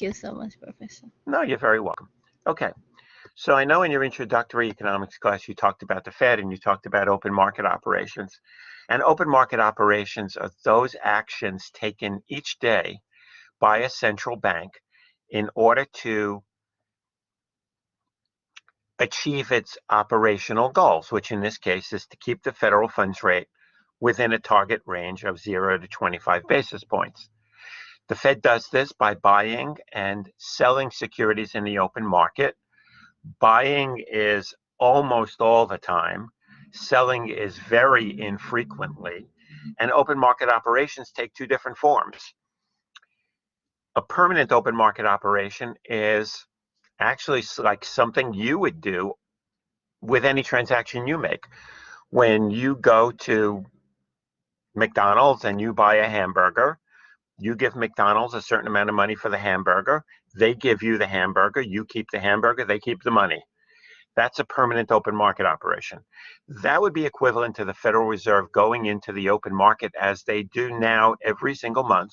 you so much, Professor. No, you're very welcome. Okay. So I know in your introductory economics class you talked about the Fed and you talked about open market operations. And open market operations are those actions taken each day by a central bank in order to achieve its operational goals, which in this case is to keep the federal funds rate within a target range of 0 to 25 basis points. The Fed does this by buying and selling securities in the open market. Buying is almost all the time. Selling is very infrequently. And open market operations take two different forms. A permanent open market operation is actually like something you would do with any transaction you make. When you go to McDonald's and you buy a hamburger, you give McDonald's a certain amount of money for the hamburger. They give you the hamburger. You keep the hamburger. They keep the money. That's a permanent open market operation. That would be equivalent to the Federal Reserve going into the open market as they do now every single month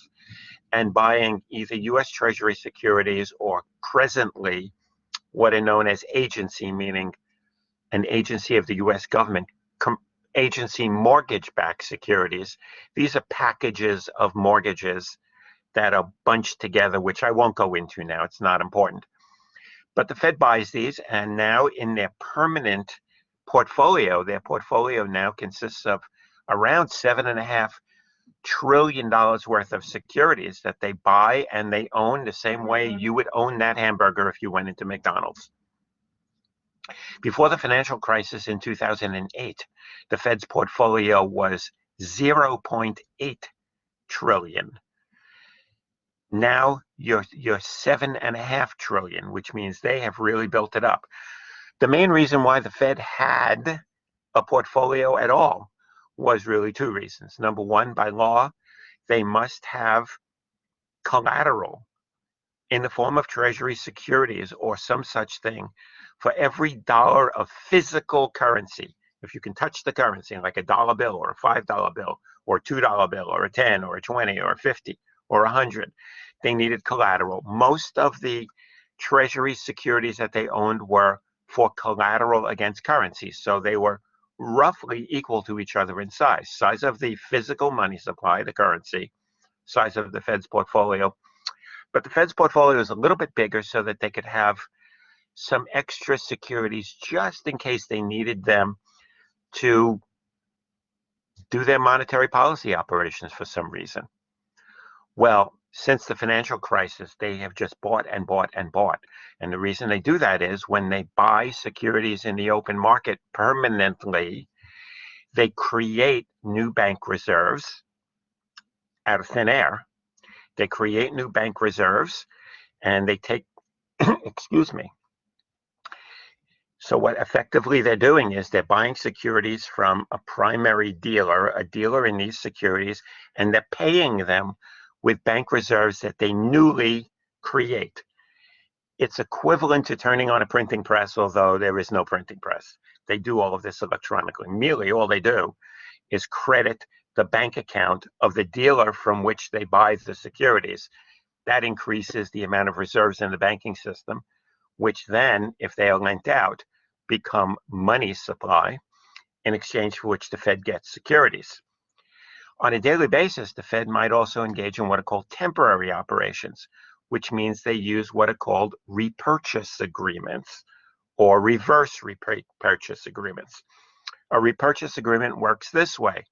and buying either U.S. Treasury securities or presently what are known as agency, meaning an agency of the U.S. government, agency mortgage-backed securities. These are packages of mortgages that are bunched together, which I won't go into now. It's not important. But the Fed buys these, and now in their permanent portfolio, their portfolio now consists of around $7.5 trillion worth of securities that they buy and they own the same way you would own that hamburger if you went into McDonald's. Before the financial crisis in 2008, the Fed's portfolio was 0.8 trillion. Now you're 7.5 trillion, which means they have really built it up. The main reason why the Fed had a portfolio at all was really two reasons. Number one, by law, they must have collateral in the form of Treasury securities or some such thing for every dollar of physical currency. If you can touch the currency, like a dollar bill or a $5 bill or a $2 bill or a 10 or a 20 or a 50 or 100, they needed collateral. Most of the Treasury securities that they owned were for collateral against currencies. So they were roughly equal to each other in size. Size of the physical money supply, the currency, size of the Fed's portfolio. But the Fed's portfolio is a little bit bigger so that they could have some extra securities just in case they needed them to do their monetary policy operations for some reason. Well, since the financial crisis, they have just bought and bought and bought. And the reason they do that is when they buy securities in the open market permanently, they create new bank reserves out of thin air. They create new bank reserves and they take, excuse me. So what effectively they're doing is they're buying securities from a primary dealer, a dealer in these securities, and they're paying them with bank reserves that they newly create. It's equivalent to turning on a printing press, although there is no printing press. They do all of this electronically. Merely all they do is credit the bank account of the dealer from which they buy the securities. That increases the amount of reserves in the banking system, which then, if they are lent out, become money supply, in exchange for which the Fed gets securities. On a daily basis, the Fed might also engage in what are called temporary operations, which means they use what are called repurchase agreements or reverse repurchase agreements. A repurchase agreement works this way.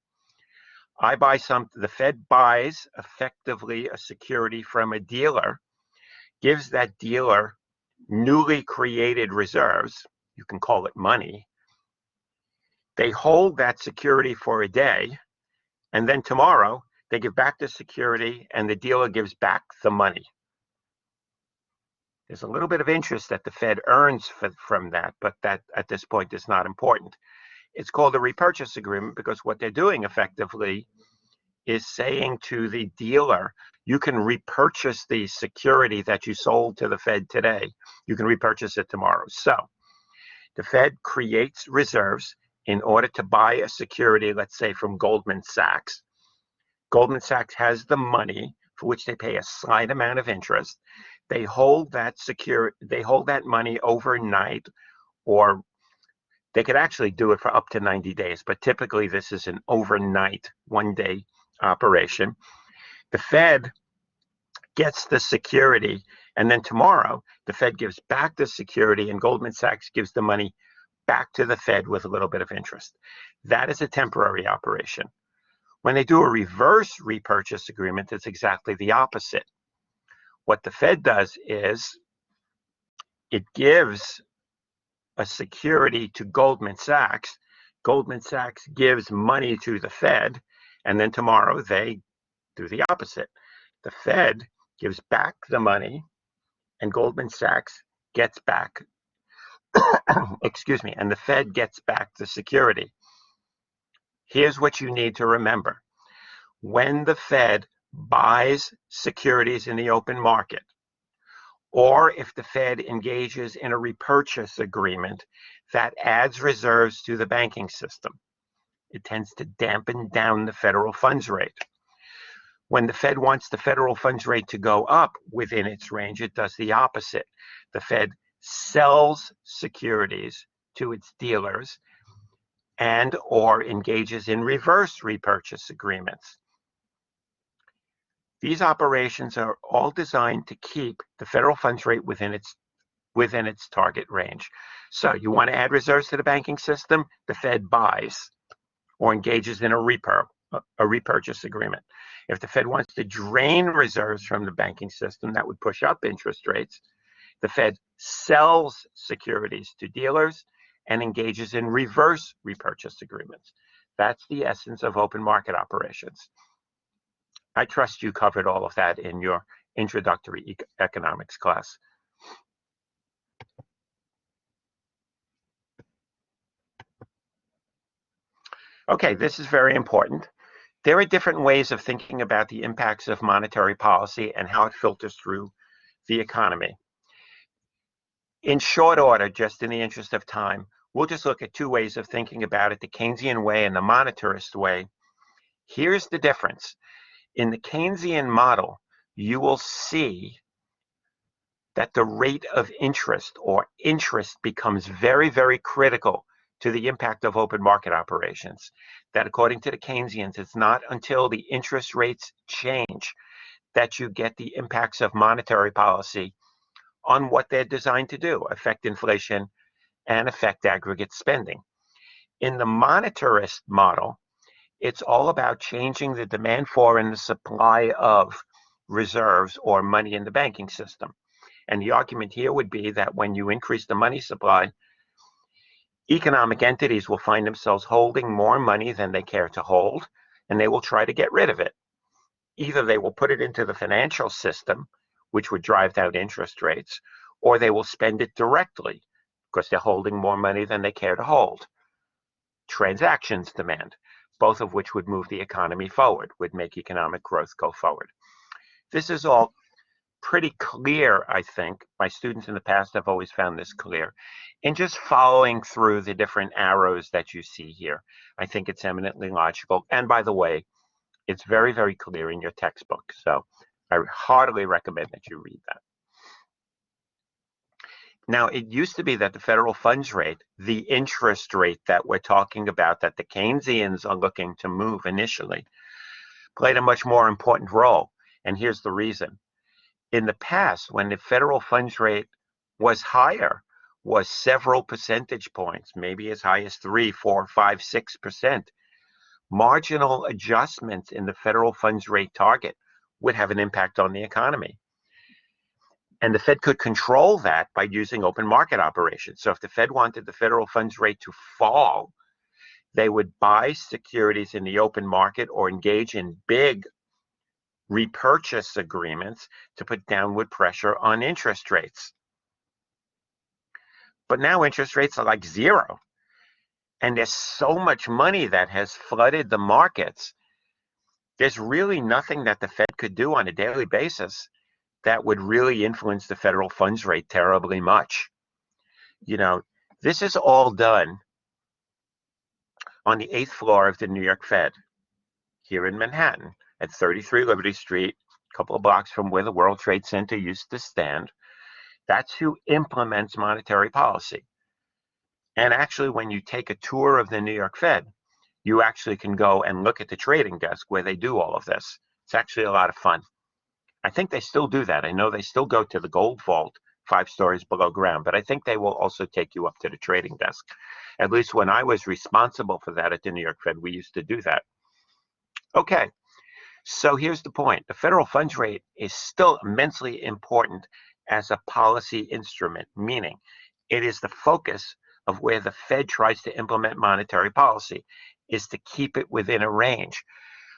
I buy something, the Fed buys effectively a security from a dealer, gives that dealer newly created reserves, you can call it money. They hold that security for a day, and then tomorrow they give back the security and the dealer gives back the money. There's a little bit of interest that the Fed earns from that, but that at this point is not important. It's called a repurchase agreement because what they're doing effectively is saying to the dealer, you can repurchase the security that you sold to the Fed today. You can repurchase it tomorrow. So the Fed creates reserves in order to buy a security, let's say from Goldman Sachs. Goldman Sachs has the money for which they pay a slight amount of interest. They hold that money overnight, or they could actually do it for up to 90 days, but typically this is an overnight, one-day operation. The Fed gets the security, and then tomorrow the Fed gives back the security, and Goldman Sachs gives the money back to the Fed with a little bit of interest. That is a temporary operation. When they do a reverse repurchase agreement, it's exactly the opposite. What the Fed does is it gives a security to Goldman Sachs. Goldman Sachs gives money to the Fed, and then tomorrow they do the opposite. The Fed gives back the money, and Goldman Sachs gets back, excuse me, and the Fed gets back the security. Here's what you need to remember. When the Fed buys securities in the open market, or if the Fed engages in a repurchase agreement that adds reserves to the banking system, it tends to dampen down the federal funds rate. When the Fed wants the federal funds rate to go up within its range, it does the opposite. The Fed sells securities to its dealers and or engages in reverse repurchase agreements. These operations are all designed to keep the federal funds rate within its target range. So you want to add reserves to the banking system, the Fed buys or engages in a repurchase agreement. If the Fed wants to drain reserves from the banking system, that would push up interest rates. The Fed sells securities to dealers and engages in reverse repurchase agreements. That's the essence of open market operations. I trust you covered all of that in your introductory economics class. Okay, this is very important. There are different ways of thinking about the impacts of monetary policy and how it filters through the economy. In short order, just in the interest of time, we'll just look at two ways of thinking about it, the Keynesian way and the monetarist way. Here's the difference. In the Keynesian model, you will see that the rate of interest or interest becomes very, very critical to the impact of open market operations. That according to the Keynesians, it's not until the interest rates change that you get the impacts of monetary policy on what they're designed to do, affect inflation and affect aggregate spending. In the monetarist model, it's all about changing the demand for and the supply of reserves or money in the banking system. And the argument here would be that when you increase the money supply, economic entities will find themselves holding more money than they care to hold, and they will try to get rid of it. Either they will put it into the financial system, which would drive down interest rates, or they will spend it directly because they're holding more money than they care to hold. Transactions demand, both of which would move the economy forward, would make economic growth go forward. This is all pretty clear, I think. My students in the past have always found this clear. And just following through the different arrows that you see here, I think it's eminently logical. And by the way, it's very, very clear in your textbook. So I heartily recommend that you read that. Now, it used to be that the federal funds rate, the interest rate that we're talking about, that the Keynesians are looking to move initially, played a much more important role. And here's the reason. In the past, when the federal funds rate was higher, was several percentage points, maybe as high as 3, 4, 5, 6%, marginal adjustments in the federal funds rate target would have an impact on the economy. And the Fed could control that by using open market operations. So if the Fed wanted the federal funds rate to fall, they would buy securities in the open market or engage in big repurchase agreements to put downward pressure on interest rates. But now interest rates are like zero. And there's so much money that has flooded the markets. There's really nothing that the Fed could do on a daily basis that would really influence the federal funds rate terribly much. You know, this is all done on the 8th floor of the New York Fed here in Manhattan at 33 Liberty Street couple of blocks from where the World Trade Center used to stand. That's who implements monetary policy. And actually, when you take a tour of the New York Fed, you actually can go and look at the trading desk where they do all of this. It's actually a lot of fun. I think they still do that. I know they still go to the gold vault 5 stories below ground, but I think they will also take you up to the trading desk. At least when I was responsible for that at the New York Fed, we used to do that. Okay, so here's the point. The federal funds rate is still immensely important as a policy instrument, meaning it is the focus of where the Fed tries to implement monetary policy, is to keep it within a range.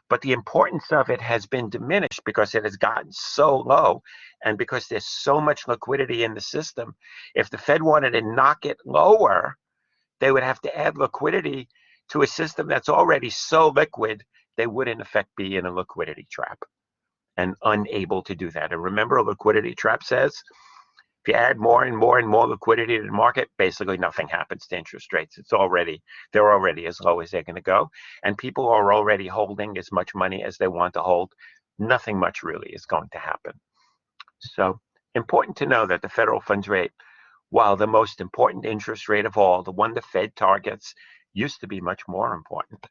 But the importance of it has been diminished because it has gotten so low and because there's so much liquidity in the system. If the Fed wanted to knock it lower, they would have to add liquidity to a system that's already so liquid, they would in effect be in a liquidity trap and unable to do that. And remember, a liquidity trap says, if you add more and more and more liquidity to the market, basically nothing happens to interest rates. They're already as low as they're going to go. And people are already holding as much money as they want to hold. Nothing much really is going to happen. So important to know that the federal funds rate, while the most important interest rate of all, the one the Fed targets, used to be much more important.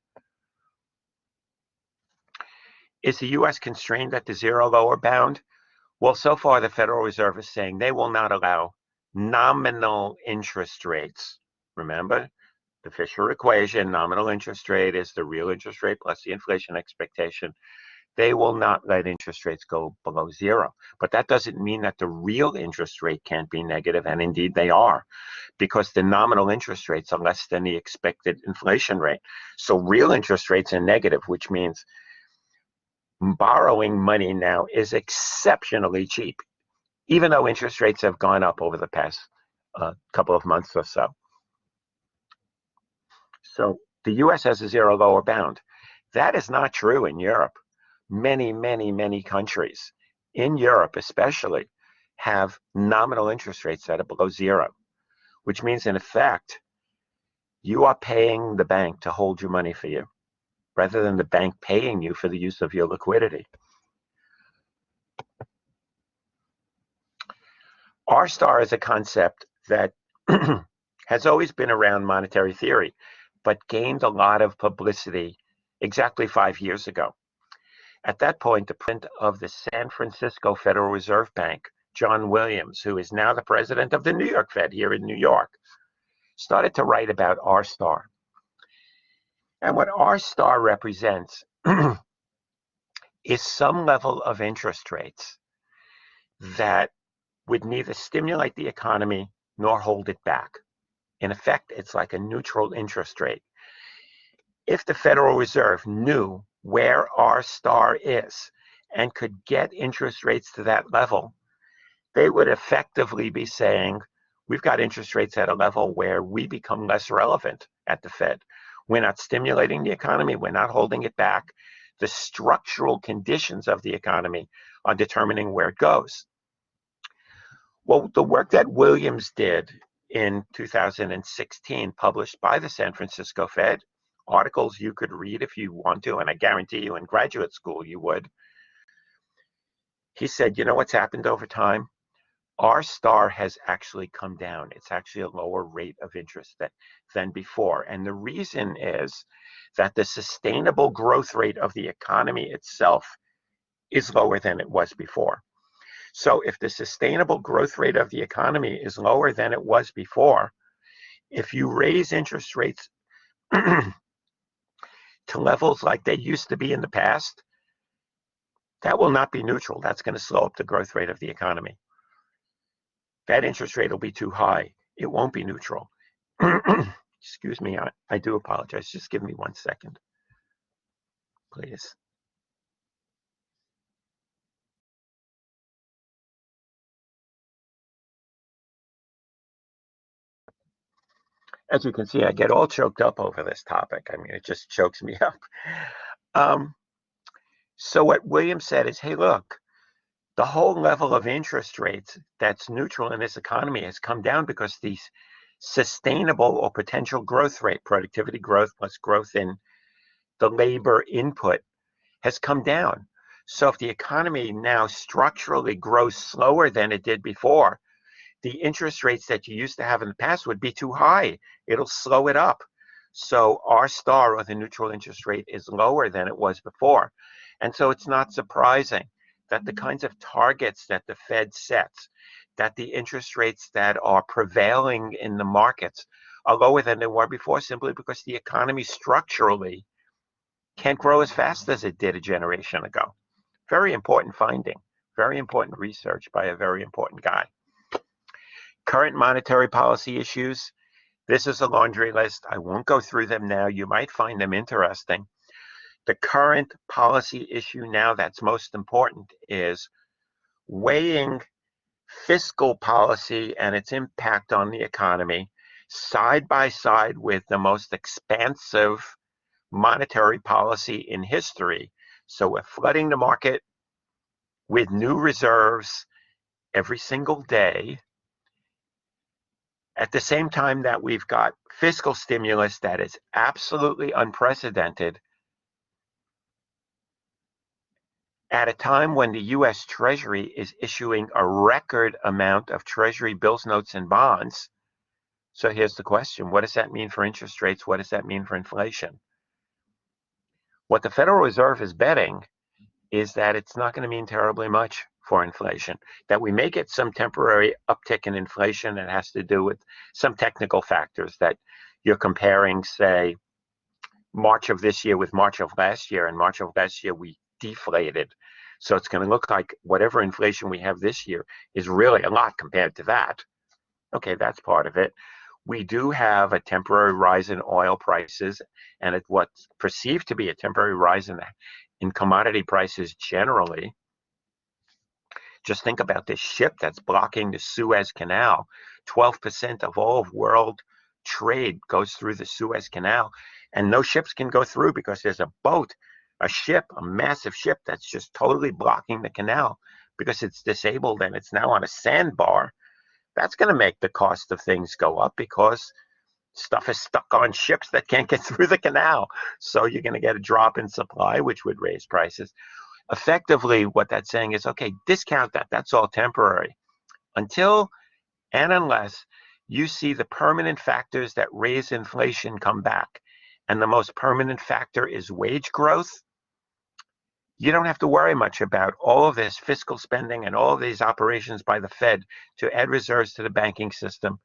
Is the U.S. constrained at the zero lower bound? Well, so far, the Federal Reserve is saying they will not allow nominal interest rates. Remember, the Fisher equation, nominal interest rate is the real interest rate plus the inflation expectation. They will not let interest rates go below zero. But that doesn't mean that the real interest rate can't be negative, and indeed they are, because the nominal interest rates are less than the expected inflation rate. So real interest rates are negative, which means borrowing money now is exceptionally cheap, even though interest rates have gone up over the past couple of months or so. So the US has a zero lower bound. That is not true in Europe. Many, many, many countries in Europe especially have nominal interest rates that are below zero, which means in effect, you are paying the bank to hold your money for you rather than the bank paying you for the use of your liquidity. R-star is a concept that has always been around monetary theory, but gained a lot of publicity exactly 5 years ago. At that point, the president of the San Francisco Federal Reserve Bank, John Williams, who is now the president of the New York Fed here in New York, started to write about R-star. And what R-star represents is some level of interest rates that would neither stimulate the economy nor hold it back. In effect, it's like a neutral interest rate. If the Federal Reserve knew where R-star is and could get interest rates to that level, they would effectively be saying, we've got interest rates at a level where we become less relevant at the Fed. We're not stimulating the economy. We're not holding it back. The structural conditions of the economy are determining where it goes. Well, the work that Williams did in 2016, published by the San Francisco Fed, articles you could read if you want to, and I guarantee you in graduate school you would. He said, you know what's happened over time? R-star has actually come down. It's actually a lower rate of interest than before. And the reason is that the sustainable growth rate of the economy itself is lower than it was before. So if the sustainable growth rate of the economy is lower than it was before, if you raise interest rates to levels like they used to be in the past, that will not be neutral. That's going to slow up the growth rate of the economy. That interest rate will be too high. It won't be neutral. Excuse me, I do apologize. Just give me 1 second, please. As you can see, I get all choked up over this topic. I mean, it just chokes me up. So what Williams said is, hey, look, the whole level of interest rates that's neutral in this economy has come down because these sustainable or potential growth rate, productivity growth plus growth in the labor input, has come down. So if the economy now structurally grows slower than it did before, the interest rates that you used to have in the past would be too high. It'll slow it up. So R star, or the neutral interest rate, is lower than it was before. And so it's not surprising that the kinds of targets that the Fed sets, that the interest rates that are prevailing in the markets are lower than they were before, simply because the economy structurally can't grow as fast as it did a generation ago. Very important finding, very important research by a very important guy. Current monetary policy issues. This is a laundry list. I won't go through them now. You might find them interesting. The current policy issue now that's most important is weighing fiscal policy and its impact on the economy side by side with the most expansive monetary policy in history. So we're flooding the market with new reserves every single day, at the same time that we've got fiscal stimulus that is absolutely unprecedented, at a time when the US Treasury is issuing a record amount of Treasury bills, notes, and bonds. So here's the question. What does that mean for interest rates? What does that mean for inflation? What the Federal Reserve is betting is that it's not going to mean terribly much for inflation, that we may get some temporary uptick in inflation that has to do with some technical factors, that you're comparing, say, March of this year with March of last year, and March of last year we deflated. So it's going to look like whatever inflation we have this year is really a lot compared to that. Okay, that's part of it. We do have a temporary rise in oil prices, and what's perceived to be a temporary rise in commodity prices generally. Just think about this ship that's blocking the Suez Canal. 12% of all of world trade goes through the Suez Canal, and no ships can go through because there's a boat, a ship, a massive ship that's just totally blocking the canal because it's disabled and it's now on a sandbar. That's going to make the cost of things go up because stuff is stuck on ships that can't get through the canal. So you're going to get a drop in supply, which would raise prices. Effectively, what that's saying is, okay, discount that. That's all temporary. Until and unless you see the permanent factors that raise inflation come back, and the most permanent factor is wage growth, you don't have to worry much about all of this fiscal spending and all of these operations by the Fed to add reserves to the banking system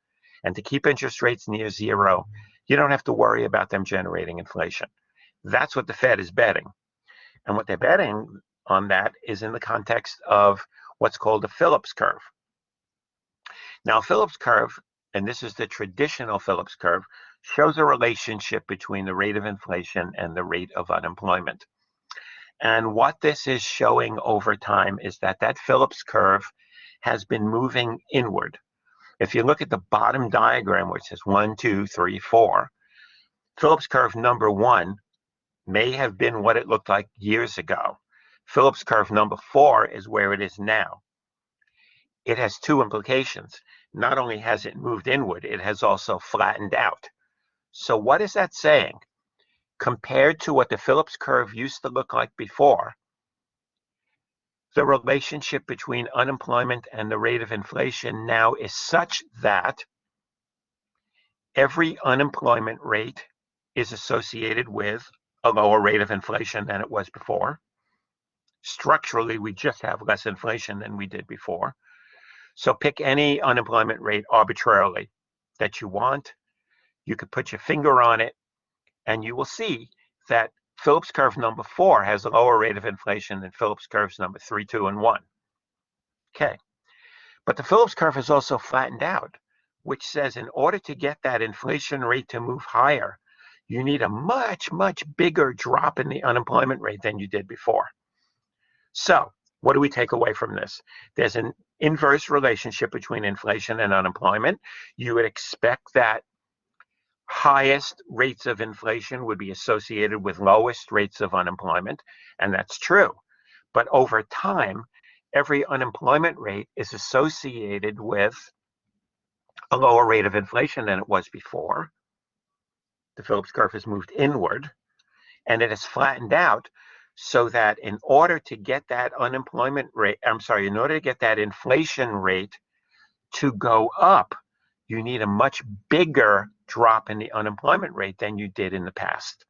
and to keep interest rates near zero. You don't have to worry about them generating inflation. That's what the Fed is betting. And what they're betting on that is in the context of what's called a Phillips curve. Now, a Phillips curve, and this is the traditional Phillips curve, shows a relationship between the rate of inflation and the rate of unemployment. And what this is showing over time is that that Phillips curve has been moving inward. If you look at the bottom diagram, which says 1, 2, 3, 4, Phillips curve number 1 may have been what it looked like years ago. Phillips curve number 4 is where it is now. It has two implications. Not only has it moved inward, it has also flattened out. So what is that saying? Compared to what the Phillips curve used to look like before, the relationship between unemployment and the rate of inflation now is such that every unemployment rate is associated with a lower rate of inflation than it was before. Structurally, we just have less inflation than we did before. So pick any unemployment rate arbitrarily that you want. You could put your finger on it, and you will see that Phillips curve number 4 has a lower rate of inflation than Phillips curves number 3, 2, and 1. Okay. But the Phillips curve is also flattened out, which says in order to get that inflation rate to move higher, you need a much, much bigger drop in the unemployment rate than you did before. So what do we take away from this? There's an inverse relationship between inflation and unemployment. You would expect that highest rates of inflation would be associated with lowest rates of unemployment, and that's true. But over time, every unemployment rate is associated with a lower rate of inflation than it was before. The Phillips curve has moved inward, and it has flattened out. so that in order to get that unemployment rate, in order to get that inflation rate to go up, you need a much bigger drop in the unemployment rate than you did in the past.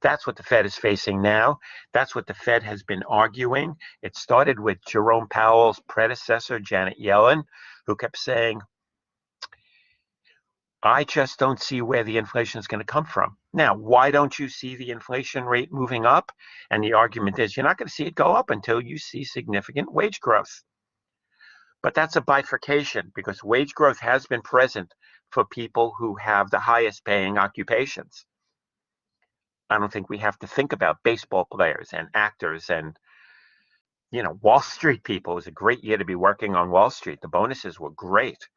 That's what the Fed is facing now. That's what the Fed has been arguing. It started with Jerome Powell's predecessor, Janet Yellen, who kept saying, I just don't see where the inflation is going to come from. Now, why don't you see the inflation rate moving up? And the argument is you're not going to see it go up until you see significant wage growth. But that's a bifurcation because wage growth has been present for people who have the highest paying occupations. I don't think we have to think about baseball players and actors and, Wall Street people. It was a great year to be working on Wall Street. The bonuses were great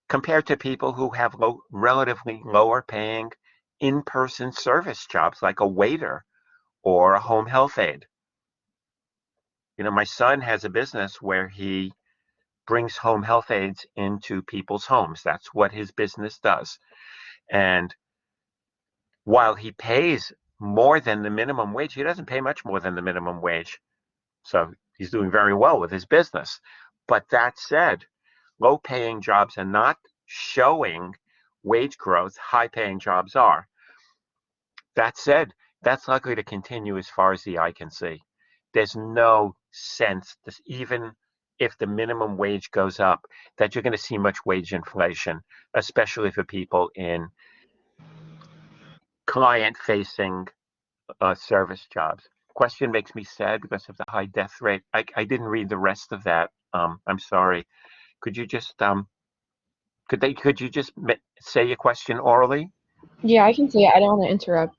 compared to people who have relatively lower paying in-person service jobs like a waiter or a home health aide. My son has a business where he brings home health aides into people's homes. That's what his business does. And while he pays more than the minimum wage, he doesn't pay much more than the minimum wage. So he's doing very well with his business. But that said, low-paying jobs are not showing wage growth. High-paying jobs are. That said, that's likely to continue as far as the eye can see. There's no sense, even if the minimum wage goes up, that you're going to see much wage inflation, especially for people in client-facing service jobs. Question makes me sad because of the high death rate. I didn't read the rest of that. I'm sorry. Could you just could you just say your question orally? Yeah, I can say it. I don't want to interrupt.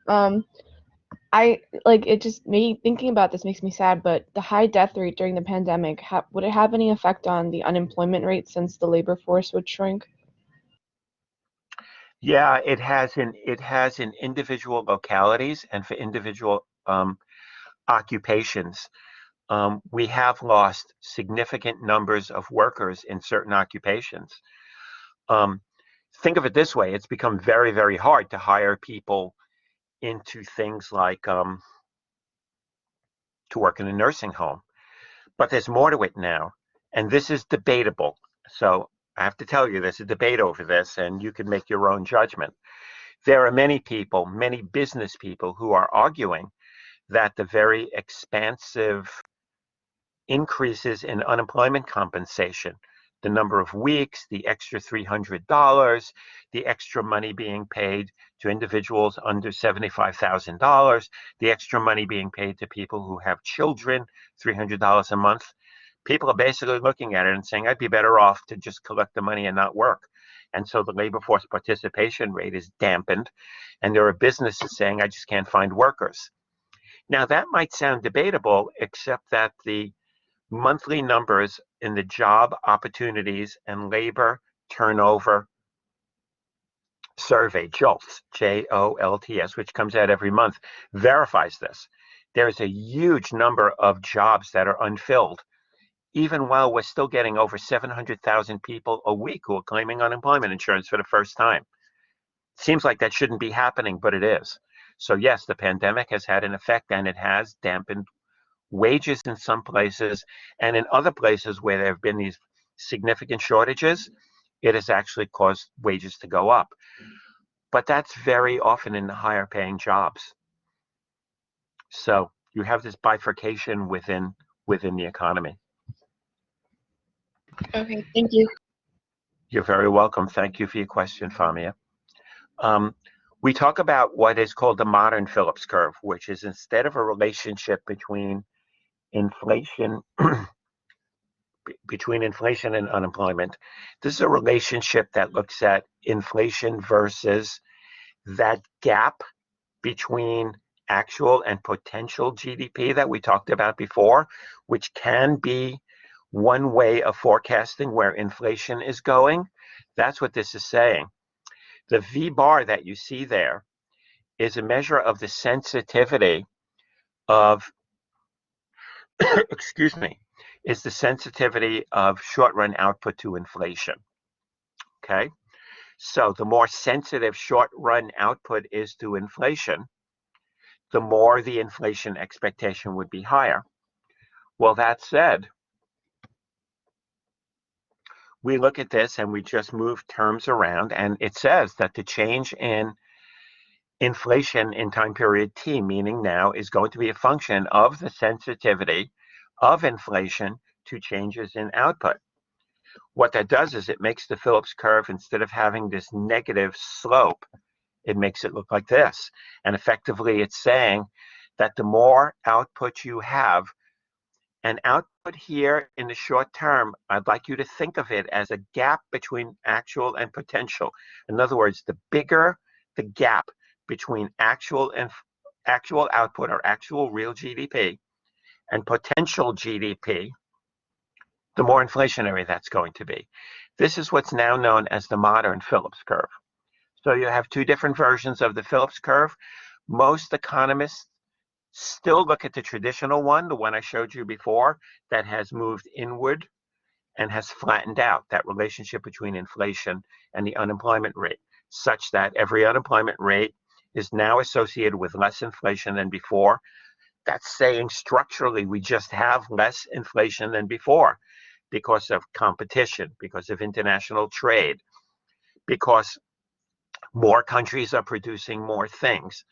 I like it. Just me thinking about this makes me sad. But the high death rate during the pandemic, would it have any effect on the unemployment rate since the labor force would shrink? Yeah, it has in individual localities and for individual occupations. We have lost significant numbers of workers in certain occupations. Um, think of it this way: it's become very, very hard to hire people into things like to work in a nursing home. But there's more to it now, and this is debatable. So I have to tell you, there's a debate over this, and you can make your own judgment. There are many people, many business people, who are arguing that the very expansive increases in unemployment compensation, the number of weeks, the extra $300, the extra money being paid to individuals under $75,000, the extra money being paid to people who have children, $300 a month. People are basically looking at it and saying, I'd be better off to just collect the money and not work. And so the labor force participation rate is dampened, and there are businesses saying, I just can't find workers. Now, that might sound debatable, except that the monthly numbers in the job opportunities and labor turnover survey, JOLTS, JOLTS, which comes out every month, verifies this. There's a huge number of jobs that are unfilled, even while we're still getting over 700,000 people a week who are claiming unemployment insurance for the first time. Seems like that shouldn't be happening, but it is. So yes, the pandemic has had an effect, and it has dampened wages in some places, and in other places where there have been these significant shortages, it has actually caused wages to go up. But that's very often in the higher paying jobs. So you have this bifurcation within the economy. Okay, thank you. You're very welcome. Thank you for your question, Famia. We talk about what is called the modern Phillips curve, which is instead of a relationship between inflation and unemployment, this is a relationship that looks at inflation versus that gap between actual and potential GDP that we talked about before, which can be one way of forecasting where inflation is going. That's what this is saying. The V bar that you see there is a measure of the sensitivity of, excuse me, is the sensitivity of short-run output to inflation. Okay, so the more sensitive short-run output is to inflation, the more the inflation expectation would be higher. Well, that said, we look at this and we just move terms around, and it says that the change in inflation in time period t, meaning now, is going to be a function of the sensitivity of inflation to changes in output. What that does is it makes the Phillips curve, instead of having this negative slope, it makes it look like this. And effectively, it's saying that the more output you have, and output here in the short term, I'd like you to think of it as a gap between actual and potential. In other words, the bigger the gap between actual output or actual real GDP and potential GDP, the more inflationary that's going to be. This is what's now known as the modern Phillips curve. So you have two different versions of the Phillips curve. Most economists still look at the traditional one, the one I showed you before, that has moved inward and has flattened out that relationship between inflation and the unemployment rate, such that every unemployment rate is now associated with less inflation than before. That's saying structurally we just have less inflation than before because of competition, because of international trade, because more countries are producing more things,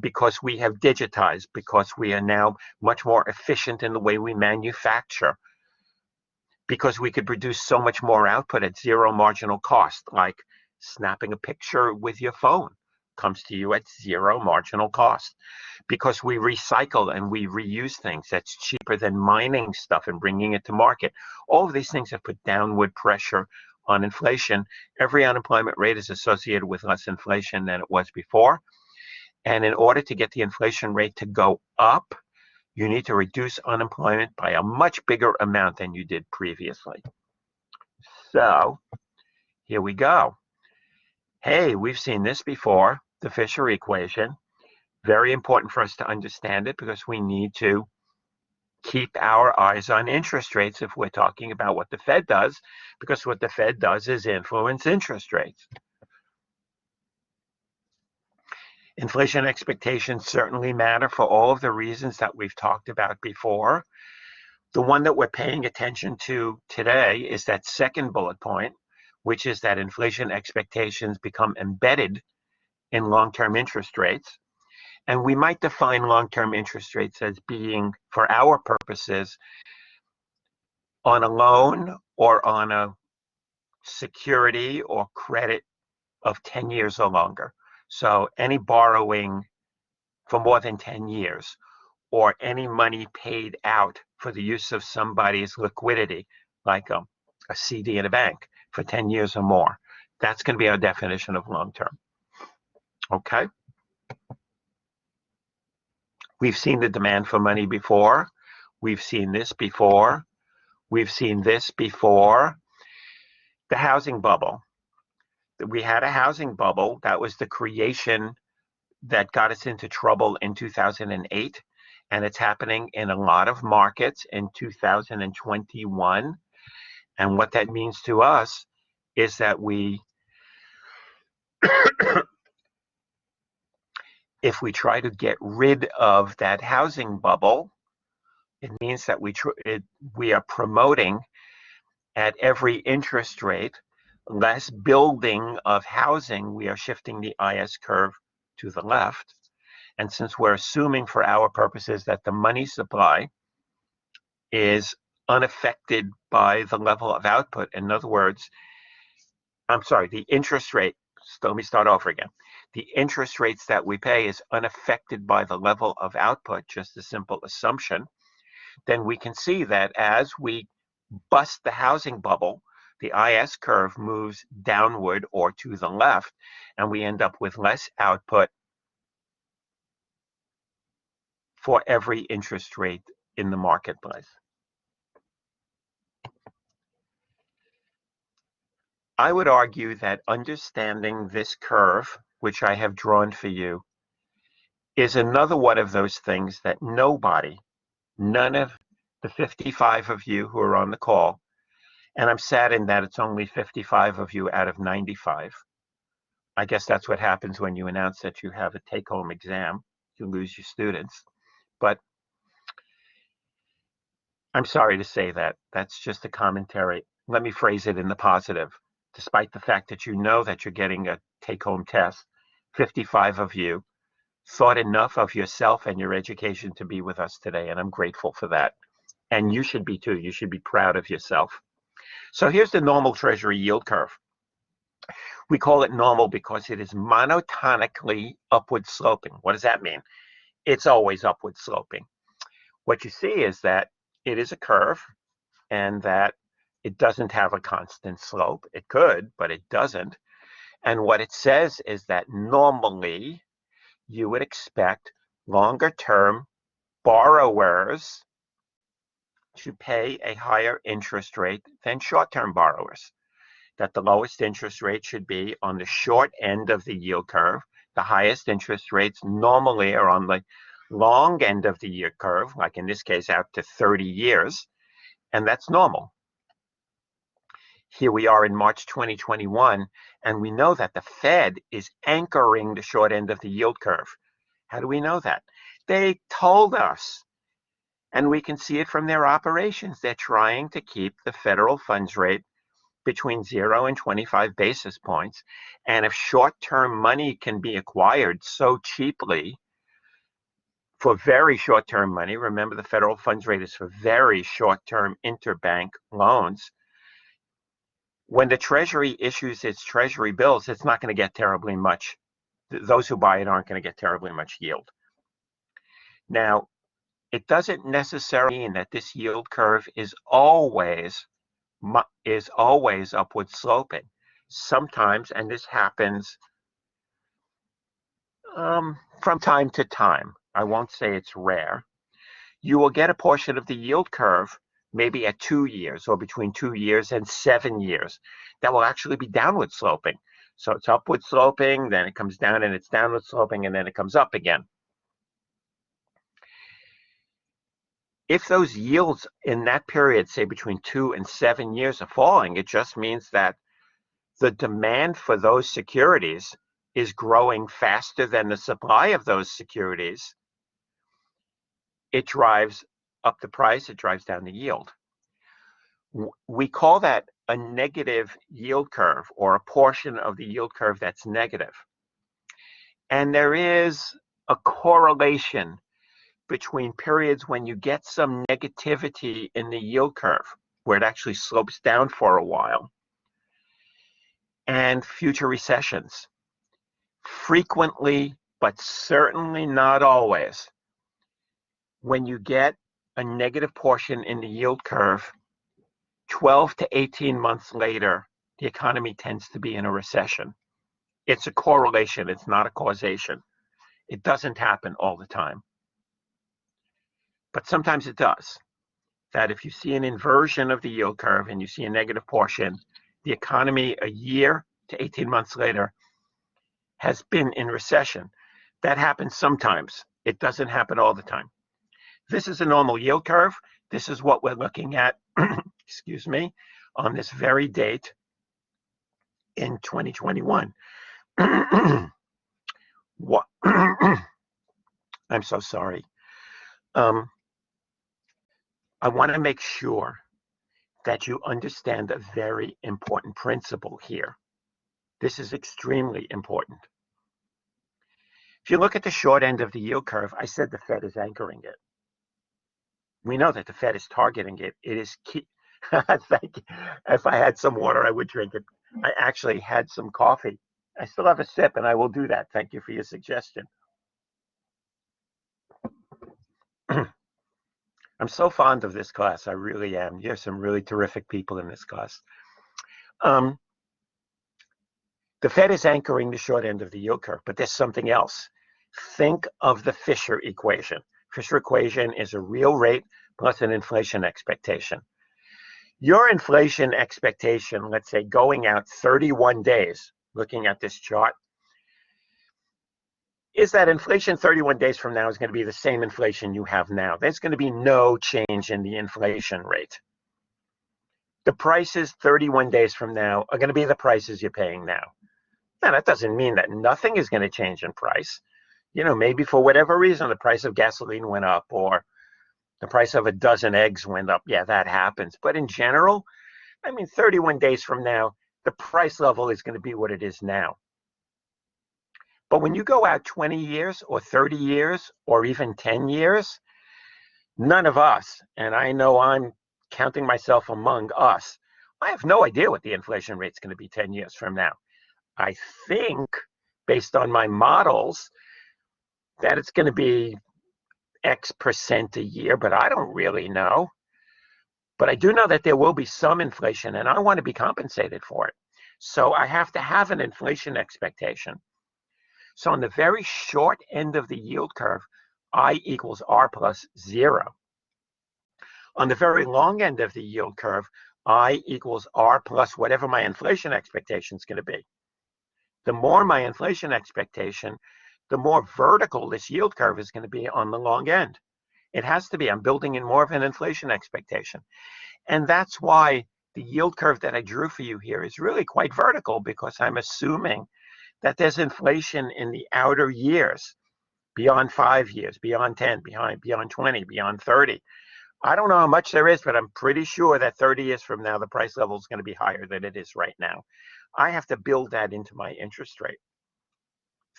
because we have digitized, because we are now much more efficient in the way we manufacture, because we could produce so much more output at zero marginal cost, like snapping a picture with your phone comes to you at zero marginal cost, because we recycle and we reuse things that's cheaper than mining stuff and bringing it to market. All of these things have put downward pressure on inflation. Every unemployment rate is associated with less inflation than it was before. And in order to get the inflation rate to go up, you need to reduce unemployment by a much bigger amount than you did previously. So here we go. Hey, we've seen this before, the Fisher equation. Very important for us to understand it because we need to keep our eyes on interest rates if we're talking about what the Fed does, because what the Fed does is influence interest rates. Inflation expectations certainly matter for all of the reasons that we've talked about before. The one that we're paying attention to today is that second bullet point, which is that inflation expectations become embedded in long-term interest rates. And we might define long-term interest rates as being, for our purposes, on a loan or on a security or credit of 10 years or longer. So any borrowing for more than 10 years, or any money paid out for the use of somebody's liquidity, like a CD in a bank for 10 years or more. That's going to be our definition of long-term. Okay? We've seen the demand for money before. We've seen this before. We've seen this before. The housing bubble. We had a housing bubble. That was the creation that got us into trouble in 2008. And it's happening in a lot of markets in 2021. And what that means to us is that if we try to get rid of that housing bubble, it means that we are promoting at every interest rate less building of housing. We are shifting the IS curve to the left. And since we're assuming for our purposes that the money supply is unaffected by the level of output, in other words, the interest rate, let me start over again. The interest rates that we pay is unaffected by the level of output, just a simple assumption, then we can see that as we bust the housing bubble, the IS curve moves downward or to the left, and we end up with less output for every interest rate in the marketplace. I would argue that understanding this curve, which I have drawn for you, is another one of those things that none of the 55 of you who are on the call, and I'm saddened that it's only 55 of you out of 95. I guess that's what happens when you announce that you have a take-home exam. you lose your students. But I'm sorry to say that. That's just a commentary. Let me phrase it in the positive. Despite the fact that you know that you're getting a take-home test, 55 of you thought enough of yourself and your education to be with us today, and I'm grateful for that. And you should be too. You should be proud of yourself. So here's the normal Treasury yield curve. We call it normal because it is monotonically upward sloping. What does that mean? It's always upward sloping. What you see is that it is a curve and that it doesn't have a constant slope. It could, but it doesn't. And what it says is that normally you would expect longer term borrowers to pay a higher interest rate than short-term borrowers. That the lowest interest rate should be on the short end of the yield curve. The highest interest rates normally are on the long end of the yield curve, like in this case out to 30 years, and that's normal. Here we are in March 2021, and we know that the Fed is anchoring the short end of the yield curve. How do we know that? They told us, and we can see it from their operations. They're trying to keep the federal funds rate between 0 and 25 basis points. And if short-term money can be acquired so cheaply for very short-term money, remember the federal funds rate is for very short-term interbank loans, when the Treasury issues its Treasury bills, it's not going to get terribly much. Those who buy it aren't going to get terribly much yield. Now, it doesn't necessarily mean that this yield curve is always upward sloping. Sometimes, and this happens from time to time, I won't say it's rare, you will get a portion of the yield curve maybe at 2 years or between 2 years and 7 years that will actually be downward sloping. So it's upward sloping, then it comes down and it's downward sloping, and then it comes up again. If those yields in that period, say between 2 and 7 years, are falling, it just means that the demand for those securities is growing faster than the supply of those securities. It drives up the price, it drives down the yield. We call that a negative yield curve, or a portion of the yield curve that's negative. And there is a correlation between periods when you get some negativity in the yield curve, where it actually slopes down for a while, and future recessions. Frequently, but certainly not always, when you get a negative portion in the yield curve, 12 to 18 months later, the economy tends to be in a recession. It's a correlation, it's not a causation. It doesn't happen all the time. But sometimes it does. That if you see an inversion of the yield curve and you see a negative portion, the economy a year to 18 months later has been in recession. That happens sometimes. It doesn't happen all the time. This is a normal yield curve. This is what we're looking at, excuse me, on this very date in 2021. What? I'm so sorry. I want to make sure that you understand a very important principle here. This is extremely important. If you look at the short end of the yield curve, I said the Fed is anchoring it. We know that the Fed is targeting it. It is key. Thank you. If I had some water, I would drink it. I actually had some coffee. I still have a sip, and I will do that. Thank you for your suggestion. I'm so fond of this class. I really am. You have some really terrific people in this class. The Fed is anchoring the short end of the yield curve, but there's something else. Think of the Fisher equation. Fisher equation is a real rate plus an inflation expectation. Your inflation expectation, let's say going out 31 days, looking at this chart, is that inflation 31 days from now is going to be the same inflation you have now. There's going to be no change in the inflation rate. The prices 31 days from now are going to be the prices you're paying now. Now, that doesn't mean that nothing is going to change in price. maybe for whatever reason, the price of gasoline went up or the price of a dozen eggs went up. Yeah, that happens. But in general, 31 days from now, the price level is going to be what it is now. But when you go out 20 years or 30 years or even 10 years, none of us, and I know I'm counting myself among us, I have no idea what the inflation rate is going to be 10 years from now. I think, based on my models, that it's going to be X percent a year, but I don't really know. But I do know that there will be some inflation, and I want to be compensated for it. So I have to have an inflation expectation. So on the very short end of the yield curve, I equals R plus 0. On the very long end of the yield curve, I equals R plus whatever my inflation expectation is going to be. The more my inflation expectation, the more vertical this yield curve is going to be on the long end. It has to be. I'm building in more of an inflation expectation. And that's why the yield curve that I drew for you here is really quite vertical, because I'm assuming that there's inflation in the outer years, beyond 5 years, beyond 10, beyond 20, beyond 30. I don't know how much there is, but I'm pretty sure that 30 years from now, the price level is going to be higher than it is right now. I have to build that into my interest rate.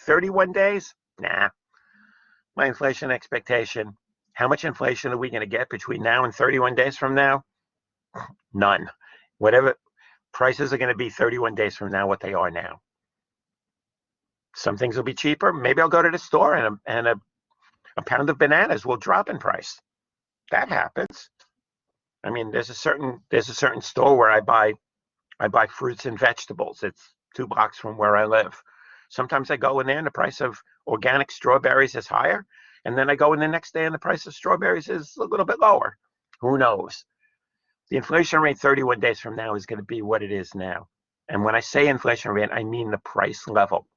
31 days? Nah. My inflation expectation, how much inflation are we going to get between now and 31 days from now? None. Whatever prices are going to be 31 days from now, what they are now. Some things will be cheaper. Maybe I'll go to the store and a pound of bananas will drop in price. That happens. There's a certain store where I buy fruits and vegetables. It's 2 blocks from where I live. Sometimes I go in there and the price of organic strawberries is higher, and then I go in the next day and the price of strawberries is a little bit lower. Who knows? The inflation rate 31 days from now is going to be what it is now. And when I say inflation rate, I mean the price level.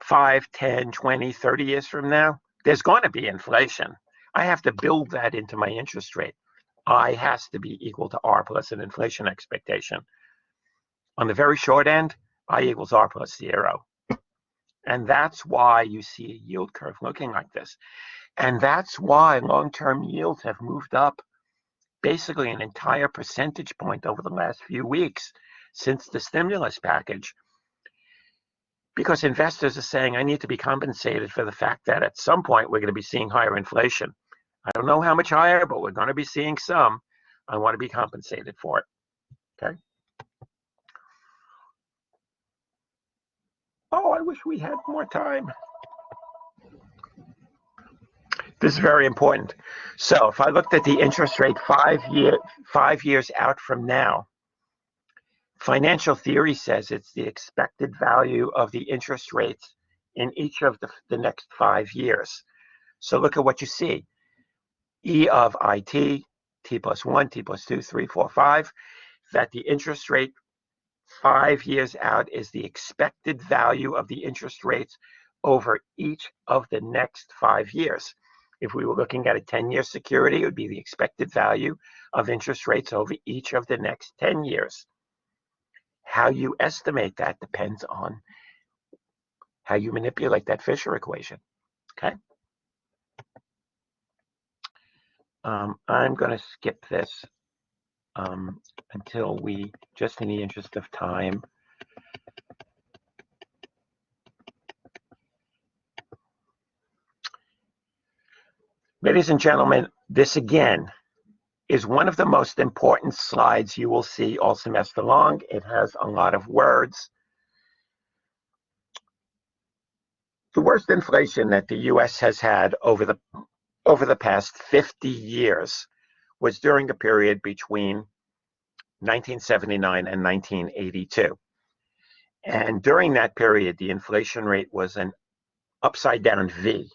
5, 10, 20, 30 years from now, there's going to be inflation. I have to build that into my interest rate. I has to be equal to R plus an inflation expectation. On the very short end, I equals R plus 0. And that's why you see a yield curve looking like this. And that's why long-term yields have moved up basically an entire percentage point over the last few weeks since the stimulus package. Because investors are saying, I need to be compensated for the fact that at some point we're going to be seeing higher inflation. I don't know how much higher, but we're going to be seeing some. I want to be compensated for it. Okay. Oh, I wish we had more time. This is very important. So if I looked at the interest rate 5 years out from now, financial theory says it's the expected value of the interest rates in each of the next 5 years. So look at what you see. E of IT, T plus 1, T plus 2, 3, 4, 5, that the interest rate 5 years out is the expected value of the interest rates over each of the next 5 years. If we were looking at a 10-year security, it would be the expected value of interest rates over each of the next 10 years. How you estimate that depends on how you manipulate that Fisher equation. Okay. I'm going to skip this until we, just in the interest of time. Ladies and gentlemen, this again is one of the most important slides you will see all semester long. It has a lot of words. The worst inflation that the U.S. has had over the past 50 years was during a period between 1979 and 1982. And during that period, the inflation rate was an upside down V.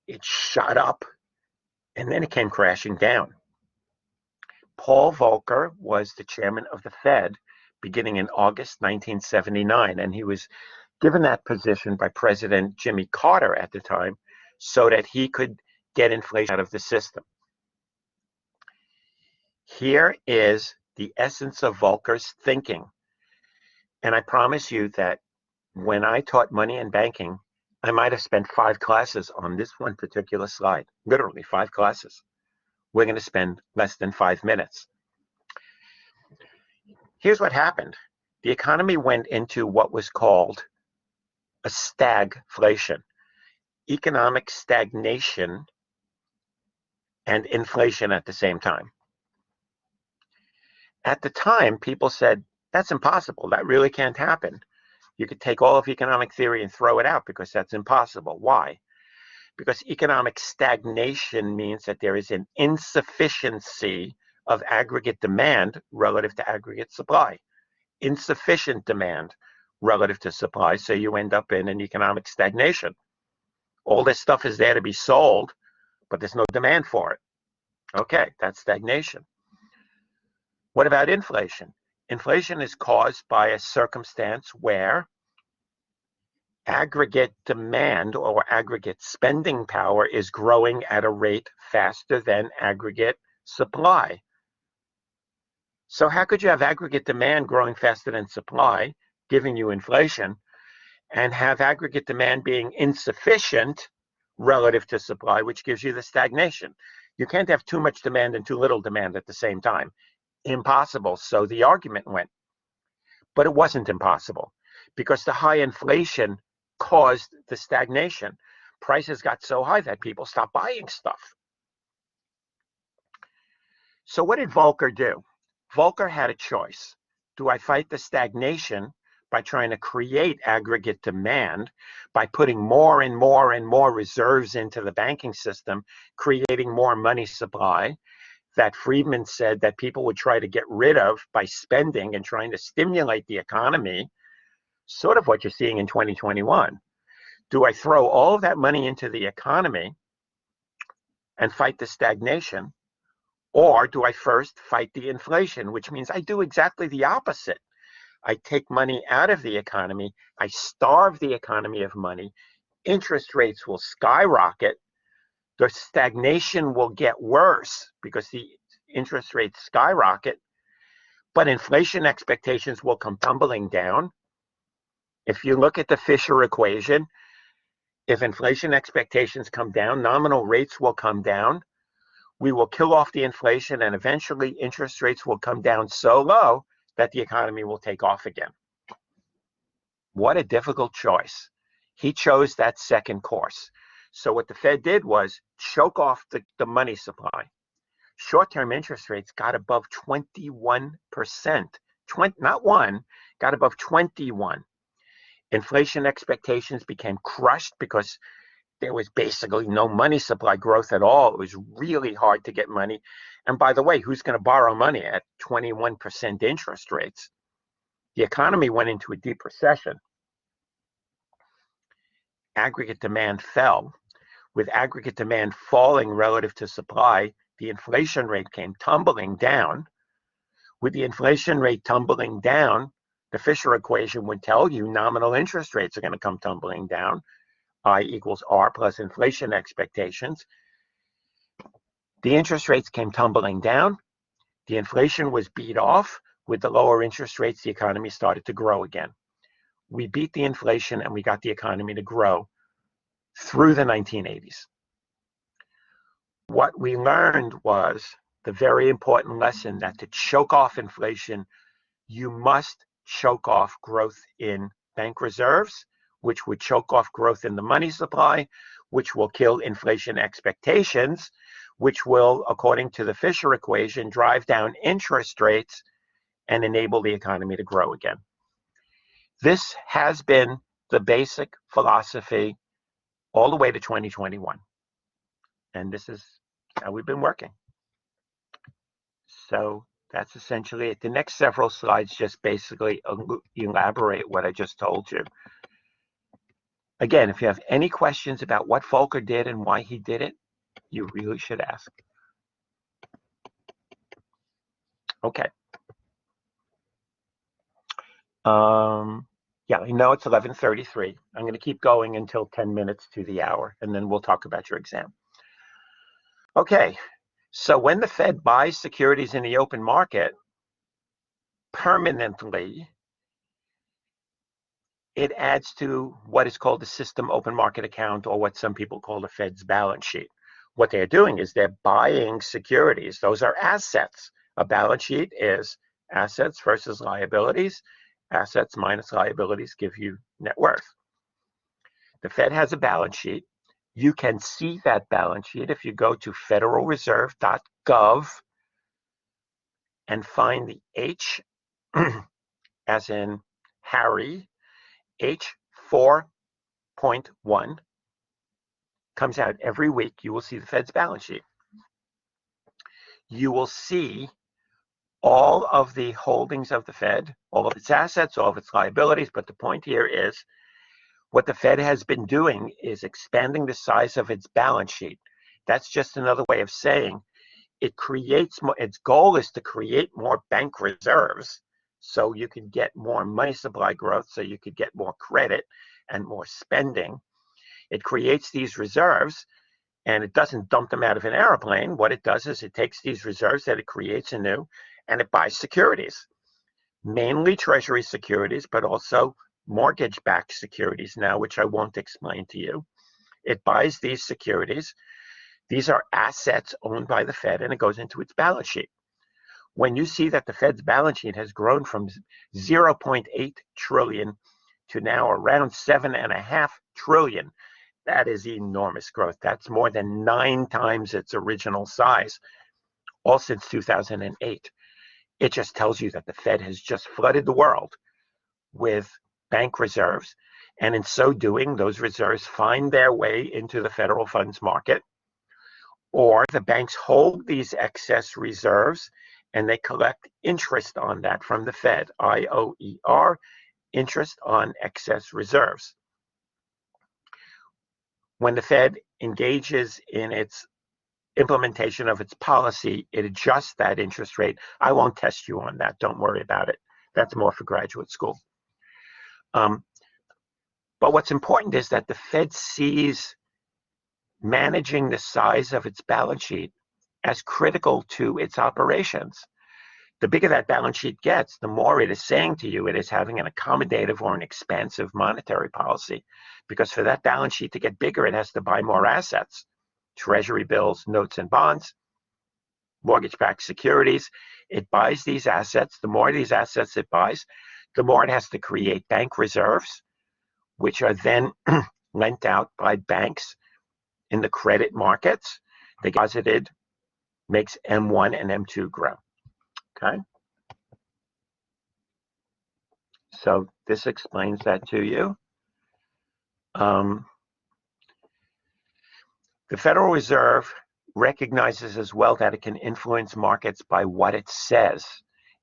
It shot up and then it came crashing down. Paul Volcker was the chairman of the Fed beginning in August 1979, and he was given that position by President Jimmy Carter at the time so that he could get inflation out of the system. Here is the essence of Volcker's thinking. And I promise you that When I taught money and banking, I might have spent 5 classes on this one particular slide, literally 5 classes. We're going to spend less than 5 minutes. Here's what happened. The economy went into what was called a stagflation, economic stagnation and inflation at the same time. At the time, people said, that's impossible. That really can't happen. You could take all of economic theory and throw it out because that's impossible. Why? Because economic stagnation means that there is an insufficiency of aggregate demand relative to aggregate supply. Insufficient demand relative to supply, so you end up in an economic stagnation. All this stuff is there to be sold, but there's no demand for it. Okay, that's stagnation. What about inflation? Inflation is caused by a circumstance where aggregate demand or aggregate spending power is growing at a rate faster than aggregate supply. So how could you have aggregate demand growing faster than supply, giving you inflation, and have aggregate demand being insufficient relative to supply, which gives you the stagnation? You can't have too much demand and too little demand at the same time. Impossible. So the argument went. But it wasn't impossible because the high inflation caused the stagnation. Prices got so high that people stopped buying stuff. So what did Volcker do? Volcker had a choice. Do I fight the stagnation by trying to create aggregate demand, by putting more and more and more reserves into the banking system, creating more money supply that Friedman said that people would try to get rid of by spending and trying to stimulate the economy, sort of what you're seeing in 2021. Do I throw all of that money into the economy and fight the stagnation? Or do I first fight the inflation, which means I do exactly the opposite. I take money out of the economy, I starve the economy of money, interest rates will skyrocket, the stagnation will get worse because the interest rates skyrocket, but inflation expectations will come tumbling down. If you look at the Fisher equation, if inflation expectations come down, nominal rates will come down. We will kill off the inflation, and eventually interest rates will come down so low that the economy will take off again. What a difficult choice. He chose that second course. So what the Fed did was choke off the money supply. Short-term interest rates got above 21%. Not one, got above 21. Inflation expectations became crushed because there was basically no money supply growth at all. It was really hard to get money. And by the way, who's going to borrow money at 21% interest rates? The economy went into a deep recession. Aggregate demand fell. With aggregate demand falling relative to supply, the inflation rate came tumbling down. With the inflation rate tumbling down, the Fisher equation would tell you nominal interest rates are going to come tumbling down. I equals R plus inflation expectations. The interest rates came tumbling down. The inflation was beat off. With the lower interest rates, the economy started to grow again. We beat the inflation and we got the economy to grow through the 1980s. What we learned was the very important lesson that to choke off inflation, you must choke off growth in bank reserves, which would choke off growth in the money supply, which will kill inflation expectations, which will, according to the Fisher equation, drive down interest rates and enable the economy to grow again. This has been the basic philosophy all the way to 2021. And this is how we've been working. So that's essentially it. The next several slides just basically elaborate what I just told you. Again, if you have any questions about what Volcker did and why he did it, you really should ask. Okay. Yeah, I know it's 11:33. I'm going to keep going until 10 minutes to the hour, and then we'll talk about your exam. Okay, so when the Fed buys securities in the open market permanently, it adds to what is called the system open market account, or what some people call the Fed's balance sheet. What they're doing is they're buying securities. Those are assets. A balance sheet is assets versus liabilities. Assets minus liabilities give you net worth. The Fed has a balance sheet. You can see that balance sheet if you go to federalreserve.gov and find the H as in Harry, H4.1 comes out every week. You will see the Fed's balance sheet. You will see all of the holdings of the Fed, all of its assets, all of its liabilities. But the point here is what the Fed has been doing is expanding the size of its balance sheet. That's just another way of saying it creates more. Its goal is to create more bank reserves so you can get more money supply growth, so you could get more credit and more spending. It creates these reserves, and it doesn't dump them out of an airplane. What it does is it takes these reserves that it creates anew, and it buys securities, mainly Treasury securities, but also mortgage-backed securities now, which I won't explain to you. It buys these securities. These are assets owned by the Fed, and it goes into its balance sheet. When you see that the Fed's balance sheet has grown from 0.8 trillion to now around 7.5 trillion, that is enormous growth. That's more than 9 times its original size, all since 2008. It just tells you that the Fed has just flooded the world with bank reserves, and in so doing, those reserves find their way into the federal funds market, or the banks hold these excess reserves and they collect interest on that from the Fed, IOER, interest on excess reserves. When the Fed engages in its implementation of its policy, it adjusts that interest rate. I won't test you on that. Don't worry about it. That's more for graduate school. But what's important is that the Fed sees managing the size of its balance sheet as critical to its operations. The bigger that balance sheet gets, the more it is saying to you it is having an accommodative or an expansive monetary policy. Because for that balance sheet to get bigger, it has to buy more assets, Treasury bills, notes, and bonds, mortgage-backed securities. It buys these assets. The more these assets it buys, the more it has to create bank reserves, which are then lent out by banks in the credit markets. They get deposited, makes M1 and M2 grow. Okay. So this explains that to you. The Federal Reserve recognizes as well that it can influence markets by what it says.